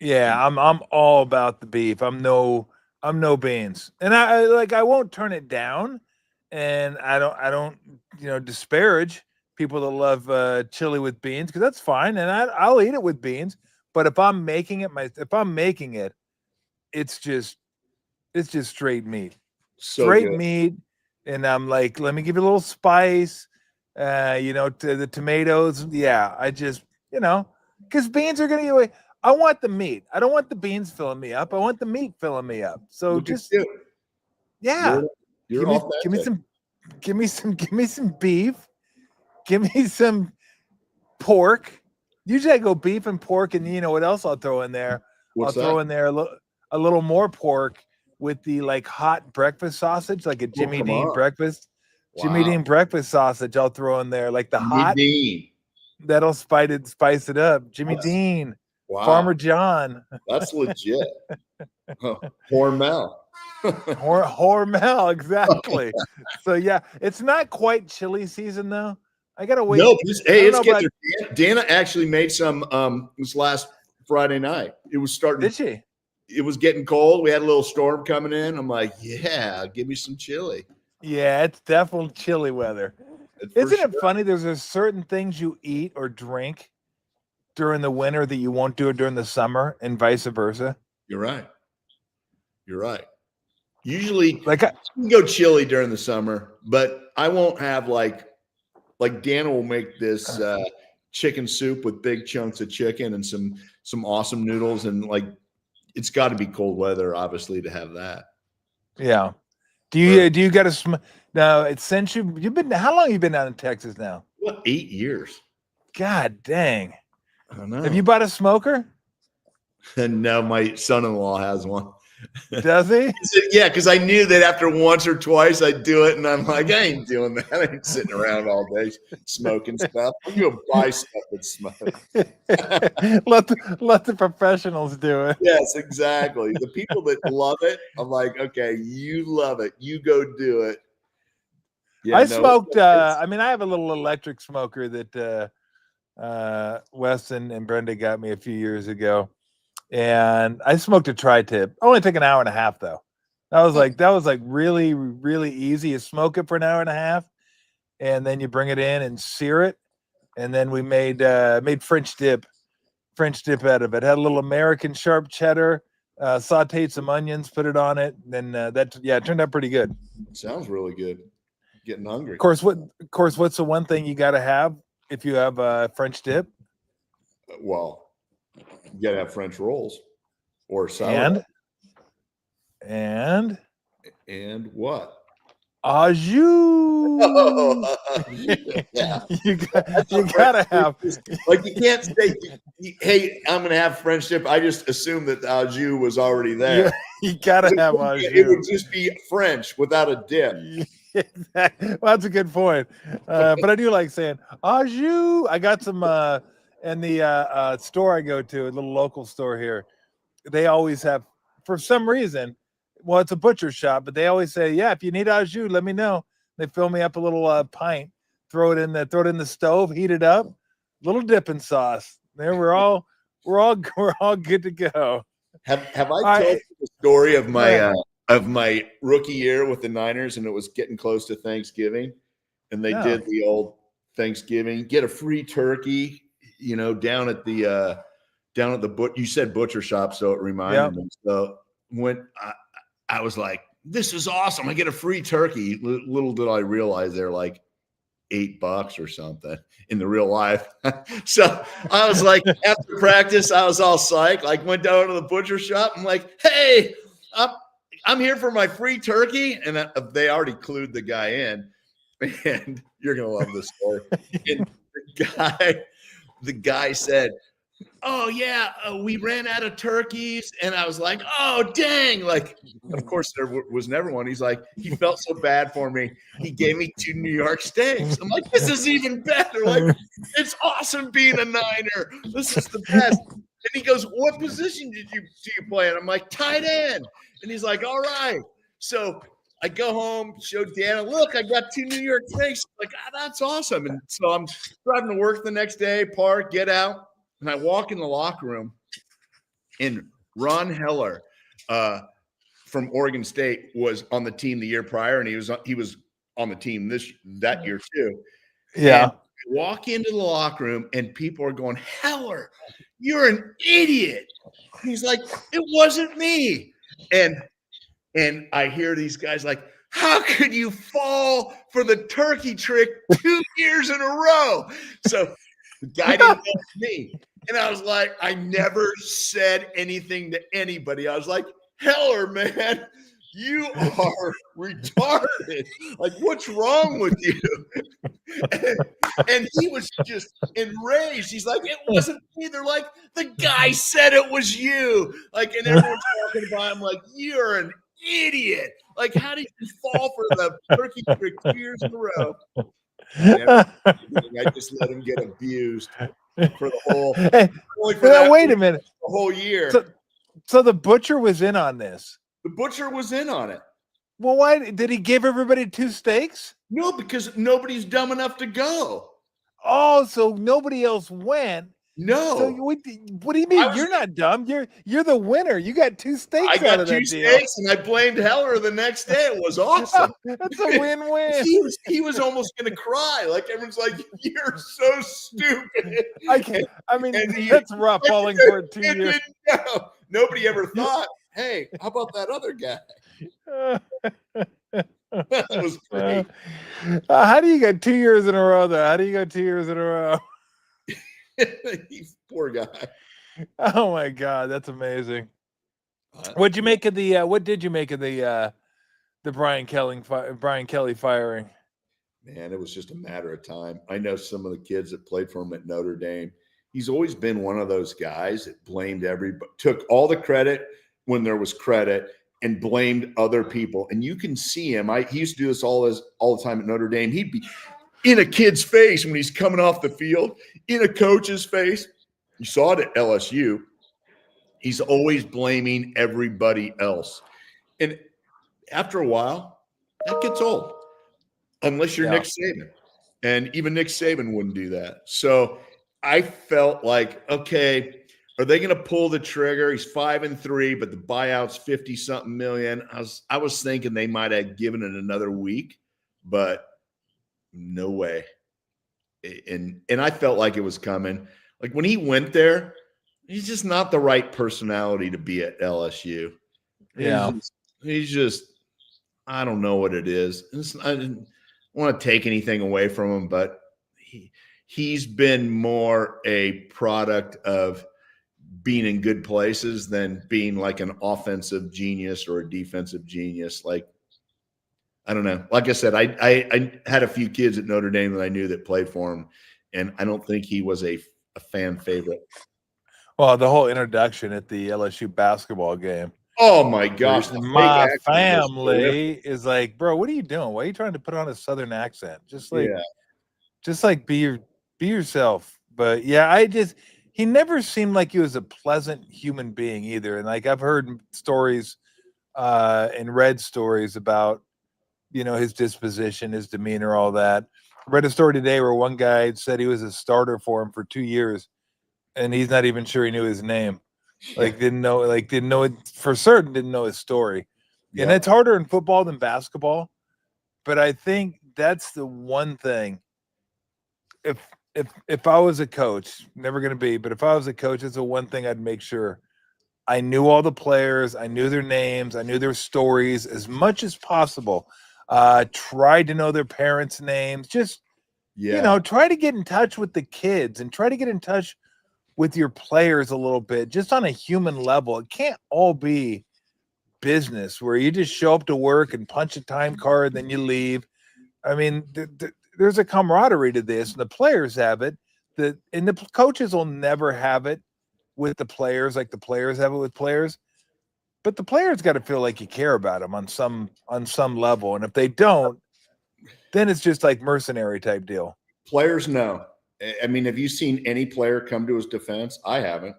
Yeah, I'm all about the beef. I'm no beans, and I won't turn it down, and I don't disparage people that love chili with beans because that's fine, and I'll eat it with beans. But if I'm making it, it's just straight meat, meat, and I'm like, let me give it a little spice, to the tomatoes. Yeah, I just because beans are gonna get away. I want the meat. I don't want the beans filling me up. I want the meat filling me up. So just yeah, give me some beef. Give me some pork. Usually I go beef and pork, and you know what else I'll throw in there? Throw in there a little more pork with the like hot breakfast sausage, like a Jimmy Dean breakfast. Wow. Jimmy Dean breakfast sausage. I'll throw in there like the Jimmy hot. Dean. That'll spice it up. Jimmy Dean. Wow. Farmer John. That's legit. Hormel. Hormel, exactly. So yeah, it's not quite chili season though. I gotta wait. No, it's getting there. Dana actually made some this last Friday night. It was starting. Did she? It was getting cold. We had a little storm coming in. I'm like, yeah, give me some chili. Yeah, it's definitely chilly weather. For Isn't sure. it funny? There's a certain things you eat or drink during the winter that you won't do it during the summer, and vice versa. You're right. You're right. Usually, Like, you can go chili during the summer, but I won't have like Dana will make this chicken soup with big chunks of chicken and some awesome noodles, and like it's got to be cold weather, obviously, to have that. yeah. Do you got to now? It's since you've been. How long have you been down in Texas now? What, 8 years? God dang! I don't know. Have you bought a smoker? And now my son-in-law has one. Does he? Yeah, because I knew that after once or twice I'd do it, and I'm like, I ain't doing that. I ain't sitting around all day smoking stuff. I'm gonna buy stuff that smoke. let the professionals do it. Yes, exactly. The people that love it, I'm like, okay, you love it, you go do it. Yeah, I smoked. I mean, I have a little electric smoker that Weston and Brenda got me a few years ago. And I smoked a tri-tip. Only took an hour and a half though. That was like really, really easy. You smoke it for an hour and a half, and then you bring it in and sear it. And then we made French dip out of it. Had a little American sharp cheddar, sauteed some onions, put it on it. Then it turned out pretty good. Sounds really good. Getting hungry. Of course, what's the one thing you got to have if you have French dip? Well, you gotta have French rolls or sourdough. And what? Au jus. Yeah. you gotta have, like, you can't say, hey, I'm gonna have French dip. I just assumed that the au jus was already there. You gotta have au jus. It would just be French without a dip. Well, that's a good point. But I do like saying au jus. I got some in the store I go to, a little local store here. They always have, for some reason, well, it's a butcher shop, but they always say, yeah, if you need au jus, let me know. They fill me up a little pint, throw it in the stove, heat it up, little dipping sauce. There, we're all good to go. Have I told you the story of my rookie year with the Niners, and it was getting close to Thanksgiving, and they did the old Thanksgiving, get a free turkey, down at the you said butcher shop, so it reminded me. So when I was like, this is awesome, I get a free turkey. Little did I realize they're like $8 or something in the real life. So I was like, after practice, I was all psyched. Like, went down to the butcher shop. I'm like, hey, I'm here for my free turkey. And they already clued the guy in. And you're going to love this story. And the guy said, oh yeah, we ran out of turkeys. And I was like, oh dang. Like, of course there was never one. He's like, he felt so bad for me, he gave me 2 New York steaks. I'm like, this is even better. Like, it's awesome being a Niner, this is the best. And he goes, what position do you play? And I'm like, tight end. And he's like, all right. So I go home, show Dana, look, I got 2 New York steaks. Like, that's awesome. And so I'm driving to work the next day, park, get out. And I walk in the locker room, and Ron Heller from Oregon State was on the team the year prior, and he was on the team that year too. Yeah. And I walk into the locker room, and people are going, Heller, you're an idiot. He's like, it wasn't me. And I hear these guys like, how could you fall for the turkey trick 2 years in a row? So the guy didn't know me. And I was like, I never said anything to anybody. I was like, Heller, man, you are retarded. Like, what's wrong with you? And he was just enraged. He's like, it wasn't me. They're like, the guy said it was you. Like, and everyone's talking about him like, you're an idiot. Like, how did you fall for the turkey trick 2 years in a row? I just let him get abused for the whole. Wait a minute. The whole year. So the butcher was in on this. The butcher was in on it. Well, why did he give everybody 2 steaks? No, because nobody's dumb enough to go. Oh, so nobody else went. No. what do you mean? You're not dumb. You're the winner. You got 2 I steaks out got of 2 that deal. steaks, and I blamed Heller the next day. It was awesome. That's a win-win. He was almost gonna cry. Like, everyone's like, "You're so stupid." I mean, And that's rough falling for it 2 years. No, nobody ever thought, "Hey, how about that other guy?" That was great. How do you get 2 years in a row, though? How do you go 2 years in a row? Poor guy. Oh my God, that's amazing. What did you make of the Brian Kelly firing? Man, it was just a matter of time. I know some of the kids that played for him at Notre Dame. He's always been one of those guys that blamed everybody, took all the credit when there was credit, and blamed other people. And you can see him. He used to do this all the time at Notre Dame. He'd be in a kid's face when he's coming off the field, in a coach's face. You saw it at LSU. He's always blaming everybody else. And after a while, that gets old, unless you're Nick Saban. And even Nick Saban wouldn't do that. So I felt like, okay, are they going to pull the trigger? He's 5-3, but the buyout's 50-something million. I was thinking they might have given it another week, but no way. And I felt like it was coming. Like, when he went there, he's just not the right personality to be at LSU. Yeah. He's just, I don't know what it is. I didn't want to take anything away from him, but he's been more a product of being in good places than being like an offensive genius or a defensive genius. Like, I don't know. Like I said, I had a few kids at Notre Dame that I knew that played for him, and I don't think he was a fan favorite. Well, the whole introduction at the LSU basketball game. Oh my gosh! My family is like, bro, what are you doing? Why are you trying to put on a Southern accent? Just like be yourself. But yeah, he never seemed like he was a pleasant human being either. And like, I've heard stories and read stories about, his disposition, his demeanor, all that. I read a story today where one guy said he was a starter for him for 2 years, and he's not even sure he knew his name. Like, didn't know it for certain, didn't know his story. Yeah. And it's harder in football than basketball. But I think that's the one thing. If I was a coach, never going to be, but if I was a coach, it's the one thing I'd make sure I knew all the players, I knew their names, I knew their stories as much as possible. Tried to know their parents' names. Just, try to get in touch with the kids and try to get in touch with your players a little bit, just on a human level. It can't all be business where you just show up to work and punch a time card, then you leave. I mean, there's a camaraderie to this, and the players have it. And the coaches will never have it with the players like the players have it with players. But the players got to feel like you care about them on some level, and if they don't, then it's just like mercenary type deal. Players know. I mean, have you seen any player come to his defense? I haven't.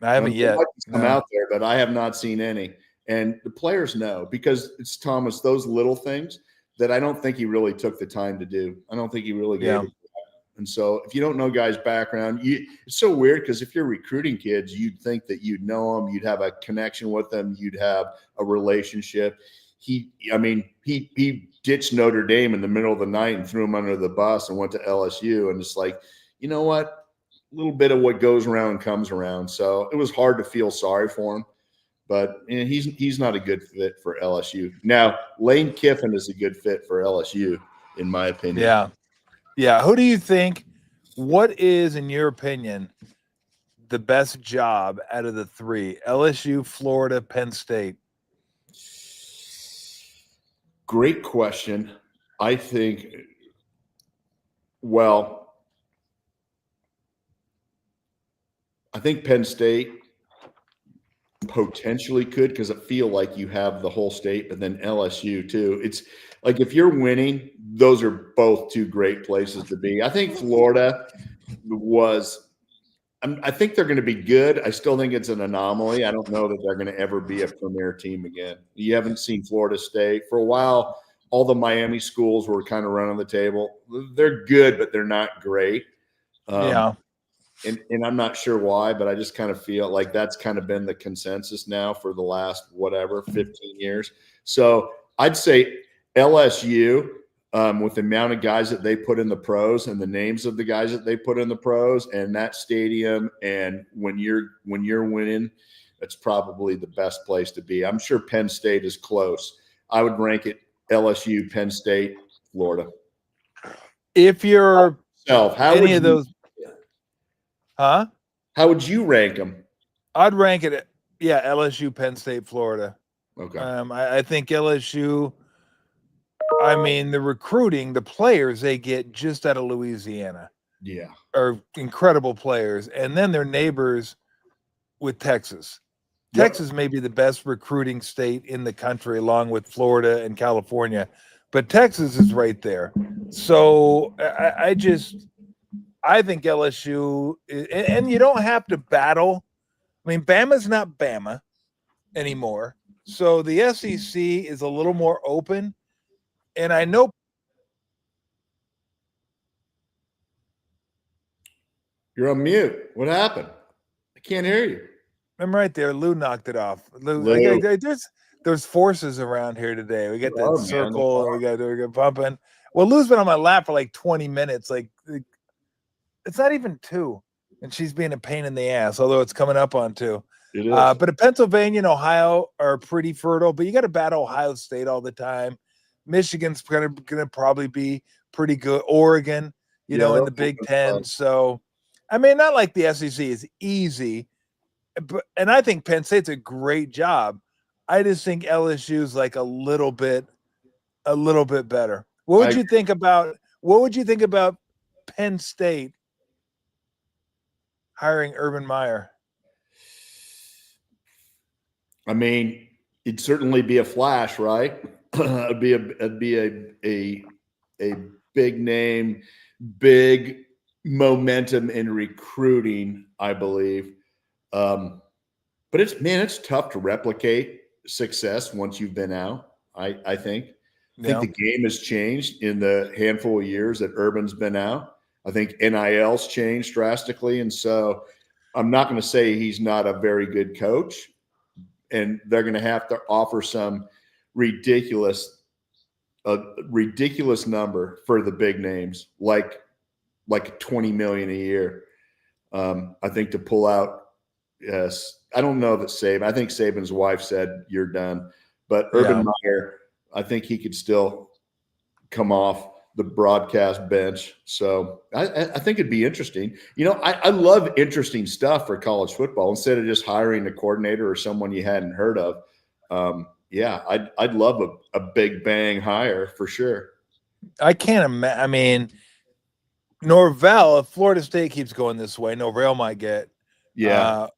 I haven't yet. Come out there, but I have not seen any. And the players know, because it's Thomas, those little things that I don't think he really took the time to do. I don't think he really gave it. And so if you don't know guys' background, it's so weird, because if you're recruiting kids, you'd think that you'd know them, you'd have a connection with them, you'd have a relationship. He ditched Notre Dame in the middle of the night and threw him under the bus and went to LSU. And it's like, you know what? A little bit of what goes around comes around. So it was hard to feel sorry for him. But he's not a good fit for LSU. Now, Lane Kiffin is a good fit for LSU, in my opinion. Yeah. Yeah. Who do you think, what is, in your opinion, the best job out of the three? LSU, Florida, Penn State? Great question. I think, Penn State potentially could, because I feel like you have the whole state, but then LSU too. It's like, if you're winning, those are both two great places to be. I think Florida I think they're going to be good. I still think it's an anomaly. I don't know that they're going to ever be a premier team again. You haven't seen Florida State for a while. All the Miami schools were kind of running the table. They're good, but they're not great. and I'm not sure why, but I just kind of feel like that's kind of been the consensus now for the last 15 years. So I'd say LSU, with the amount of guys that they put in the pros and the names of the guys that they put in the pros and that stadium, and when you're winning, that's probably the best place to be. I'm sure Penn State is close. I would rank it LSU, Penn State, Florida. If you're how any would of you, those, huh? How would you rank them? I'd rank it, LSU, Penn State, Florida. Okay. I think LSU, I mean, the recruiting, the players they get just out of Louisiana, are incredible players. And then they're neighbors with Texas. Texas may be the best recruiting state in the country, along with Florida and California, but Texas is right there. So I think LSU, and you don't have to battle. I mean, Bama's not Bama anymore. So the SEC is a little more open. And I know. You're on mute. What happened? I can't hear you. I'm right there. Lou knocked it off. Lou. There's forces around here today. We got that circle. We got bumping. Well, Lou's been on my lap for like 20 minutes. Like, it's not even 2. And she's being a pain in the ass, although it's coming up on 2. It is. But Pennsylvania and Ohio are pretty fertile, but you got to battle Ohio State all the time. Michigan's going to probably be pretty good. Oregon, in the Big Ten. So, I mean, not like the SEC is easy, and I think Penn State's a great job. I just think LSU is like a little bit better. What would you think about Penn State hiring Urban Meyer? I mean, it'd certainly be a flash, right? It'd be a big name, big momentum in recruiting, I believe. But it's tough to replicate success once you've been out. I think the game has changed in the handful of years that Urban's been out. I think NIL's changed drastically, and so I'm not going to say he's not a very good coach. And they're going to have to offer some ridiculous number for the big names, like $20 million a year. I think to pull out. Yes, I don't know that Saban. I think Saban's wife said you're done, but Urban Meyer, I think he could still come off the broadcast bench. So I think it'd be interesting. I love interesting stuff for college football instead of just hiring a coordinator or someone you hadn't heard of. I'd love a big bang hire for sure. I can't imagine. I mean, Norvell, if Florida State keeps going this way, Norvell might get let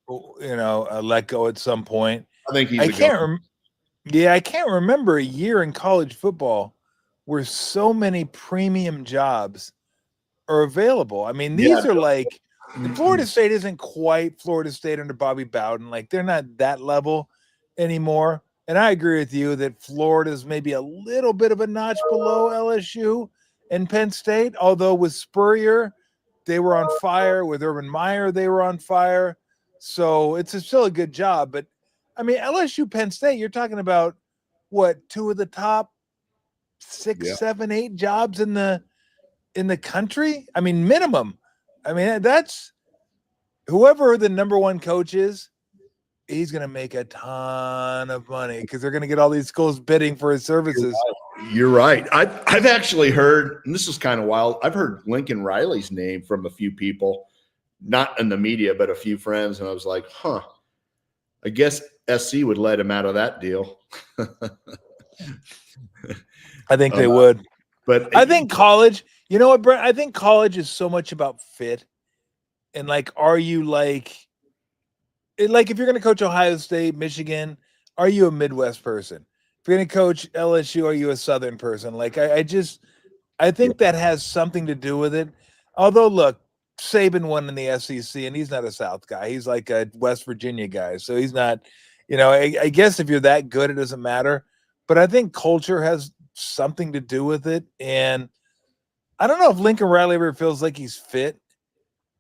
go at some point. I think he's. I can't remember a year in college football where so many premium jobs are available. I mean, these are like Florida State isn't quite Florida State under Bobby Bowden. Like, they're not that level anymore. And I agree with you that Florida's maybe a little bit of a notch below LSU and Penn State, although with Spurrier, they were on fire. With Urban Meyer, they were on fire. So it's still a good job. But, I mean, LSU, Penn State, you're talking about, what, 2 of the top 6, 7, 8 jobs in the country? I mean, minimum. I mean, that's whoever the number 1 coach is, he's going to make a ton of money because they're going to get all these schools bidding for his services. You're right. I've actually heard, and this is kind of wild, I've heard Lincoln Riley's name from a few people, not in the media, but a few friends. And I was like, I guess SC would let him out of that deal. I think they would. But I think college, you know what, Brent? I think college is so much about fit. And like, are you like if you're going to coach Ohio State, Michigan, are you a Midwest person? If you're going to coach LSU, are you a Southern person? Like, I think that has something to do with it. Although, look, Saban won in the SEC, and he's not a South guy. He's like a West Virginia guy. So he's not, I guess if you're that good, it doesn't matter. But I think culture has something to do with it. And I don't know if Lincoln Riley ever feels like he's fit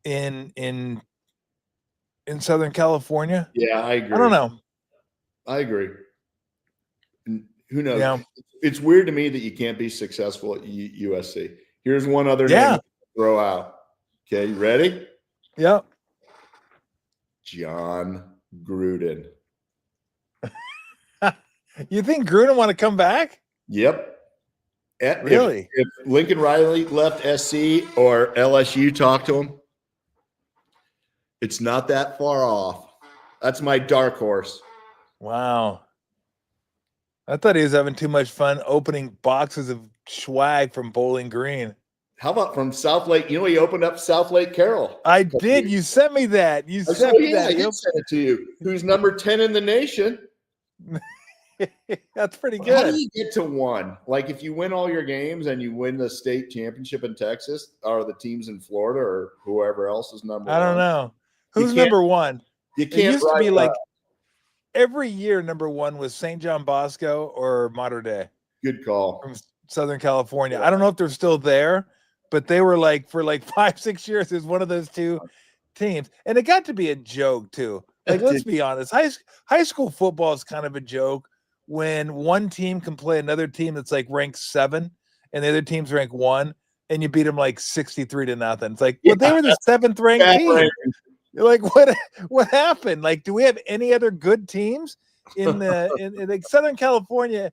in Southern California. Yeah, I agree. I don't know. I agree. And who knows? Yeah. It's weird to me that you can't be successful at USC. Here's one other name Yeah. to throw out. Okay, you ready? Yep. John Gruden. You think Gruden want to come back? Yep. Really? If Lincoln Riley left SC or LSU talked to him, it's not that far off. That's my dark horse. Wow. I thought he was having too much fun opening boxes of swag from Bowling Green. How about from South Lake? You know, he opened up South Lake Carroll. I did. You sent me that. You sent me that. I did send it to you. Who's number 10 in the nation? That's pretty good. How do you get to one? Like if you win all your games and you win the state championship in Texas, or the teams in Florida or whoever else is number one? I don't know. Who's number one? You It can't used to be like every year number one was St. John Bosco or Mater Dei. Good call. From Southern California. Yeah. I don't know if they're still there, but they were like for like 5-6 years. It was one of those two teams. And it got to be a joke too. Like, let's be honest. High school football is kind of a joke when one team can play another team that's like ranked 7 and the other team's ranked 1 and you beat them like 63-0. It's like, well, they were the 7th ranked team. You're like, what happened? Like, do we have any other good teams in like Southern California?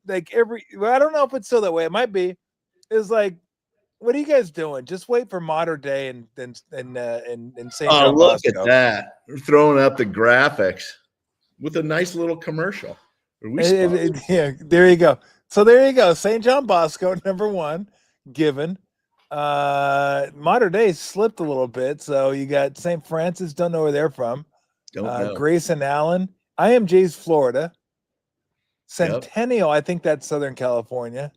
Like I don't know if it's still that way. It might be. It's like, what are you guys doing? Just wait for Mater Dei and St. John look Bosco. At that. We're throwing up the graphics with a nice little commercial. Yeah, there you go. So there you go. St. John Bosco, number 1, given. Mater Dei slipped a little bit. So you got St. Francis, don't know where they're from. Don't know. Grayson Allen, IMJ's Florida. Centennial, I think that's Southern California.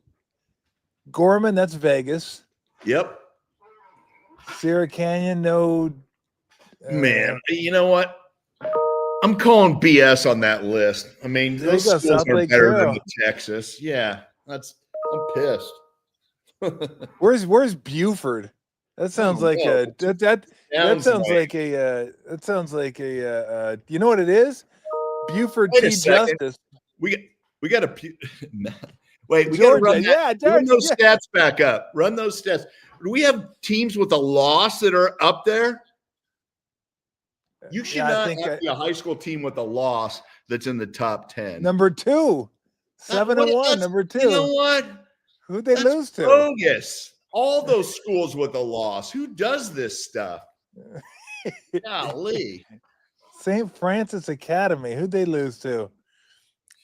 Gorman, that's Vegas. Yep. Sierra Canyon, no. Man, you know what? I'm calling BS on that list. I mean, those schools are better than the Texas. Yeah, I'm pissed. Where's Buford? That sounds like that sounds like a you know what it is? Buford T. Justice. We got a wait. We got to run those stats back up. Run those stats. Do we have teams with a loss that are up there? You should not have a high school team with a loss that's in the top 10. Number 2, 7-1. Number 2. You know what? Who'd they lose to? Bogus. All those schools with a loss. Who does this stuff? Golly. St. Francis Academy. Who'd they lose to?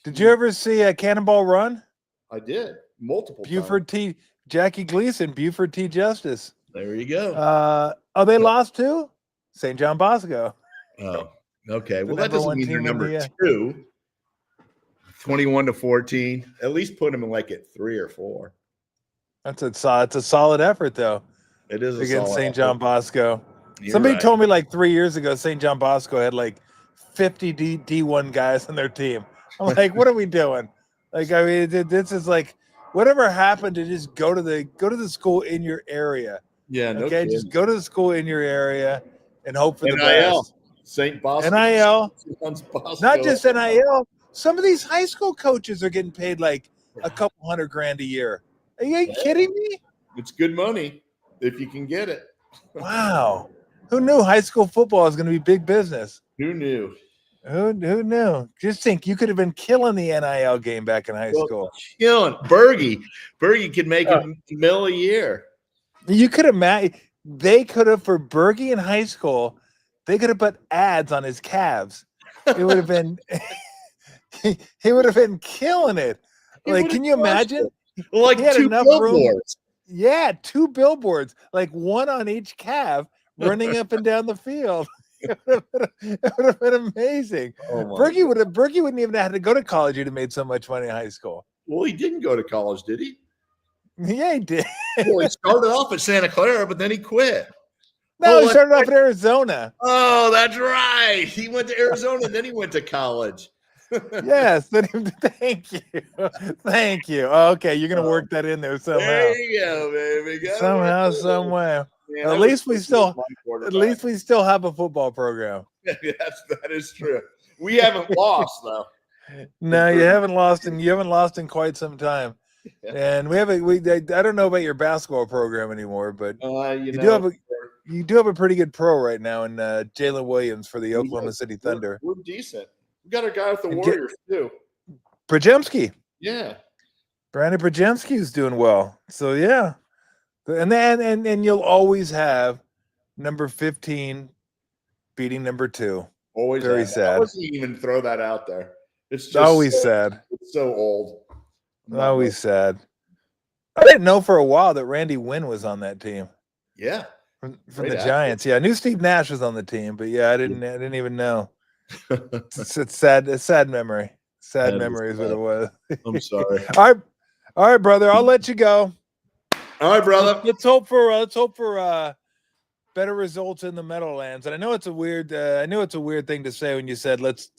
Did you ever see a Cannonball Run? I did. Multiple Buford times. Jackie Gleason, Buford T. Justice. There you go. They lost to St. John Bosco. Oh, okay. Well, that doesn't mean they're number 2. 21-14. At least put them in like at 3 or 4. It's a solid effort, though. It is against St. John Bosco. Somebody told me like 3 years ago, St. John Bosco had like 50 D1 guys on their team. I'm like, what are we doing? Like, I mean, this is like whatever happened to just go to the school in your area. Yeah, no okay, just go to the school in your area and hope for the NIL. best. St. Bosco. NIL. Not just NIL. Some of these high school coaches are getting paid like a couple $100,000 a year. Are you kidding me? It's good money if you can get it. Wow. Who knew high school football was going to be big business? Who knew? Who knew? Just think you could have been killing the NIL game back in high school. Killing. Bergie could make $1 million a year. You could imagine they could have, for Bergie in high school, they could have put ads on his calves. It would have been he would have been killing it. Like, can you imagine? Well, like 2 billboards. Yeah, 2 billboards, like one on each calf, running up and down the field. It would have been amazing. Oh Bergie wouldn't even have to go to college. He'd have made so much money in high school. Well, he didn't go to college, did he? Yeah, he did. Well, he started off at Santa Clara, but then he quit. No, he started off in Arizona. Oh, that's right. He went to Arizona, then he went to college. Yes. Thank you. Thank you. Okay, you're gonna work that in there somehow. There you go, baby. Somehow, some way. Man, At least we still have a football program. that is true. We haven't lost though. No, you haven't lost in quite some time. Yeah. And I don't know about your basketball program anymore, but You do have a pretty good pro right now in Jalen Williams for the Oklahoma City Thunder. We're decent. We got a guy with the Warriors too. Przemski. Yeah. Brandon Przemski is doing well. So yeah. And then and you'll always have number 15 beating number 2. Always very sad. I wasn't even throw that out there. It's just always sad. It's so old. Always sad. I didn't know for a while that Randy Wynn was on that team. Yeah. From the Giants. Yeah, I knew Steve Nash was on the team, but yeah, I didn't even know. It's sad. It's sad memory. Sad memory is what it was. I'm sorry. All right, brother. I'll let you go. All right, brother. Let's hope for better results in the Meadowlands. And I know it's a weird thing to say when you said let's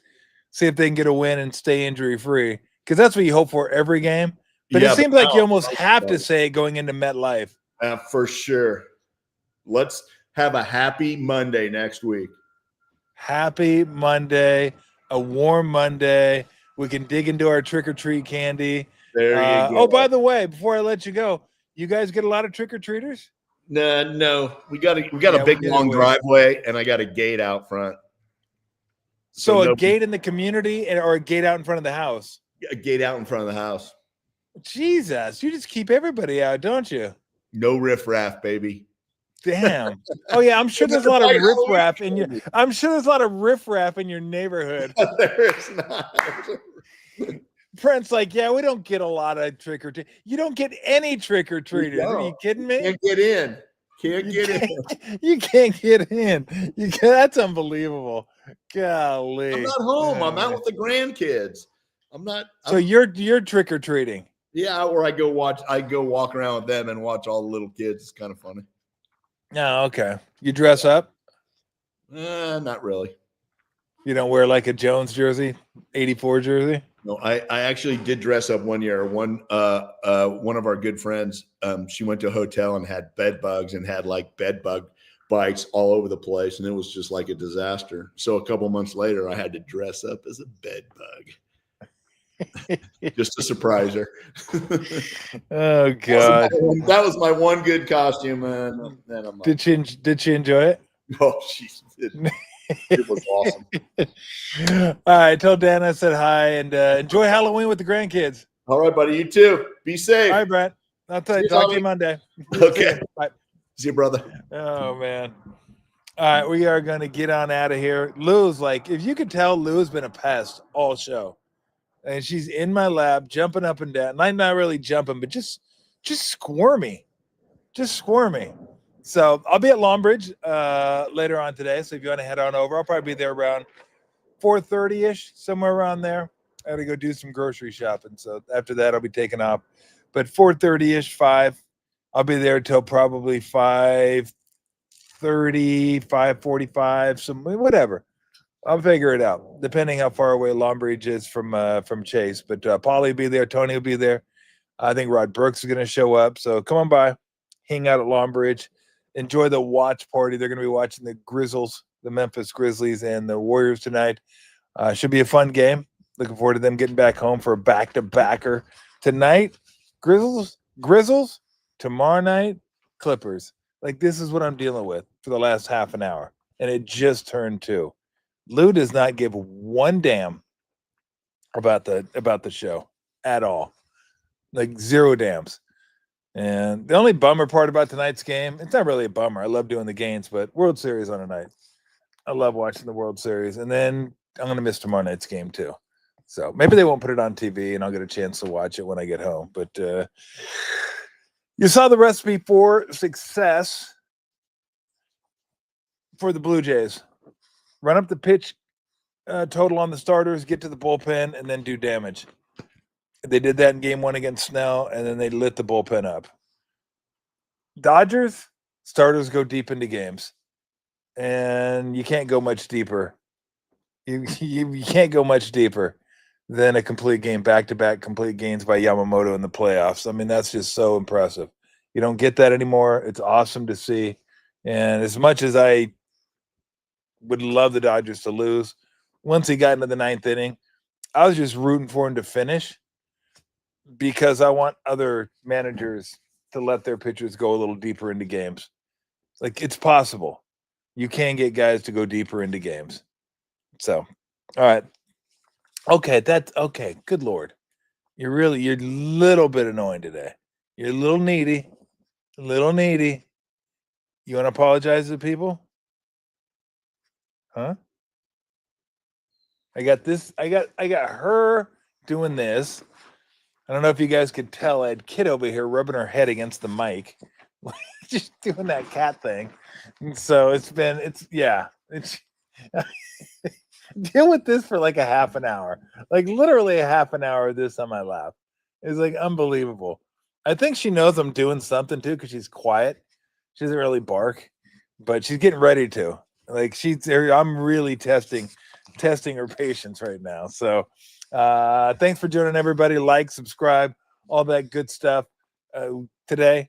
see if they can get a win and stay injury free, because that's what you hope for every game. But it seems like you almost have to say it going into MetLife. For sure. Let's have a happy Monday next week. Happy Monday, a warm Monday. We can dig into our trick-or-treat candy. There you go. Oh, by the way, before I let you go, you guys get a lot of trick-or-treaters? No. We got a big long driveway, and I got a gate out front. So a gate in the community or a gate out in front of the house? A gate out in front of the house. Jesus, you just keep everybody out, don't you? No riffraff, baby. Damn. Oh yeah, I'm sure there's a lot of riffraff in your. I'm sure there's a lot of riffraff in your neighborhood. There is not. Brent's like, yeah, we don't get a lot of trick or treat. You don't get any trick or treaters. Are you kidding me? Can't get in. Can't get in. You can't get in. That's unbelievable. Golly. I'm not home. I'm out with the grandkids. So you're trick or treating. Yeah, or I go walk around with them and watch all the little kids. It's kind of funny. Oh, okay. You dress up? Not really. You don't wear like a Jones jersey, 84 jersey? No, I actually did dress up one year. One of our good friends, she went to a hotel and had bed bugs and had like bed bug bites all over the place, and it was just like a disaster. So a couple months later, I had to dress up as a bed bug. Just to surprise her. Oh God, that was my one good costume, man. Did she enjoy it? Oh, it was awesome. All right, tell Dan I said hi and enjoy Halloween with the grandkids. All right, buddy. You too. Be safe. All right, Brent. I'll talk to you Monday. Okay. Bye. See you, brother. Oh man. All right, we are going to get on out of here. Lou's like, if you could tell, Lou's been a pest all show. And she's in my lap, jumping up and down. Not really jumping, but just squirmy. Just squirmy. So I'll be at Longbridge later on today. So if you want to head on over, I'll probably be there around 4:30-ish, somewhere around there. I got to go do some grocery shopping. So after that, I'll be taking off. But 4:30-ish, 5, I'll be there till probably 5:30, 5:45, whatever. I'll figure it out, depending how far away Longbridge is from Chase. But Paulie will be there. Tony will be there. I think Rod Brooks is going to show up. So come on by, hang out at Longbridge, enjoy the watch party. They're going to be watching the Grizzlies, the Memphis Grizzlies, and the Warriors tonight. Should be a fun game. Looking forward to them getting back home for a back-to-backer tonight. Grizzlies, tomorrow night, Clippers. Like, this is what I'm dealing with for the last half an hour, and it just turned 2. Lou does not give one damn about the show at all. Like, zero dams. And the only bummer part about tonight's game, it's not really a bummer. I love doing the games, but World Series on a night. I love watching the World Series. And then I'm going to miss tomorrow night's game too. So maybe they won't put it on TV and I'll get a chance to watch it when I get home. But you saw the recipe for success for the Blue Jays. Run up the pitch total on the starters, get to the bullpen, and then do damage. They did that in game 1 against Snell, and then they lit the bullpen up. Dodgers, starters go deep into games, and you can't go much deeper. You can't go much deeper. than a complete game, back-to-back complete games by Yamamoto in the playoffs. I mean, that's just so impressive. You don't get that anymore. It's awesome to see. And as much as I would love the Dodgers to lose, once he got into the ninth inning, I was just rooting for him to finish because I want other managers to let their pitchers go a little deeper into games. Like, it's possible. You can get guys to go deeper into games. So, all right. Okay, that's okay. Good Lord. You're a little bit annoying today. You're a little needy. A little needy. You want to apologize to people? Huh? I got her doing this. I don't know if you guys could tell. I had Kid over here rubbing her head against the mic. Just doing that cat thing. And so it's deal with this for like a half an hour. Like literally a half an hour of this on my lap. It's like unbelievable. I think she knows I'm doing something too because she's quiet. She doesn't really bark, but she's getting ready to. Like I'm really testing her patience right now. So thanks for joining everybody. Like, subscribe, all that good stuff. Today,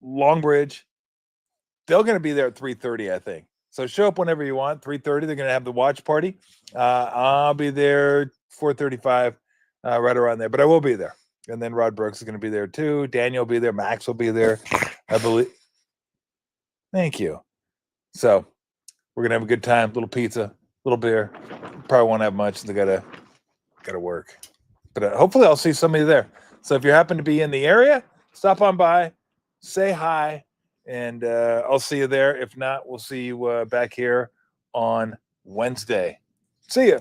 Longbridge. They're going to be there at 3:30, I think. So show up whenever you want. 3:30, they're going to have the watch party. I'll be there 4:35, right around there. But I will be there. And then Rod Brooks is going to be there too. Daniel will be there. Max will be there, I believe. Thank you. So we're going to have a good time. Little pizza, little beer. Probably won't have much. They got to work. But hopefully I'll see somebody there. So if you happen to be in the area, stop on by, say hi, and I'll see you there. If not, we'll see you back here on Wednesday. See ya.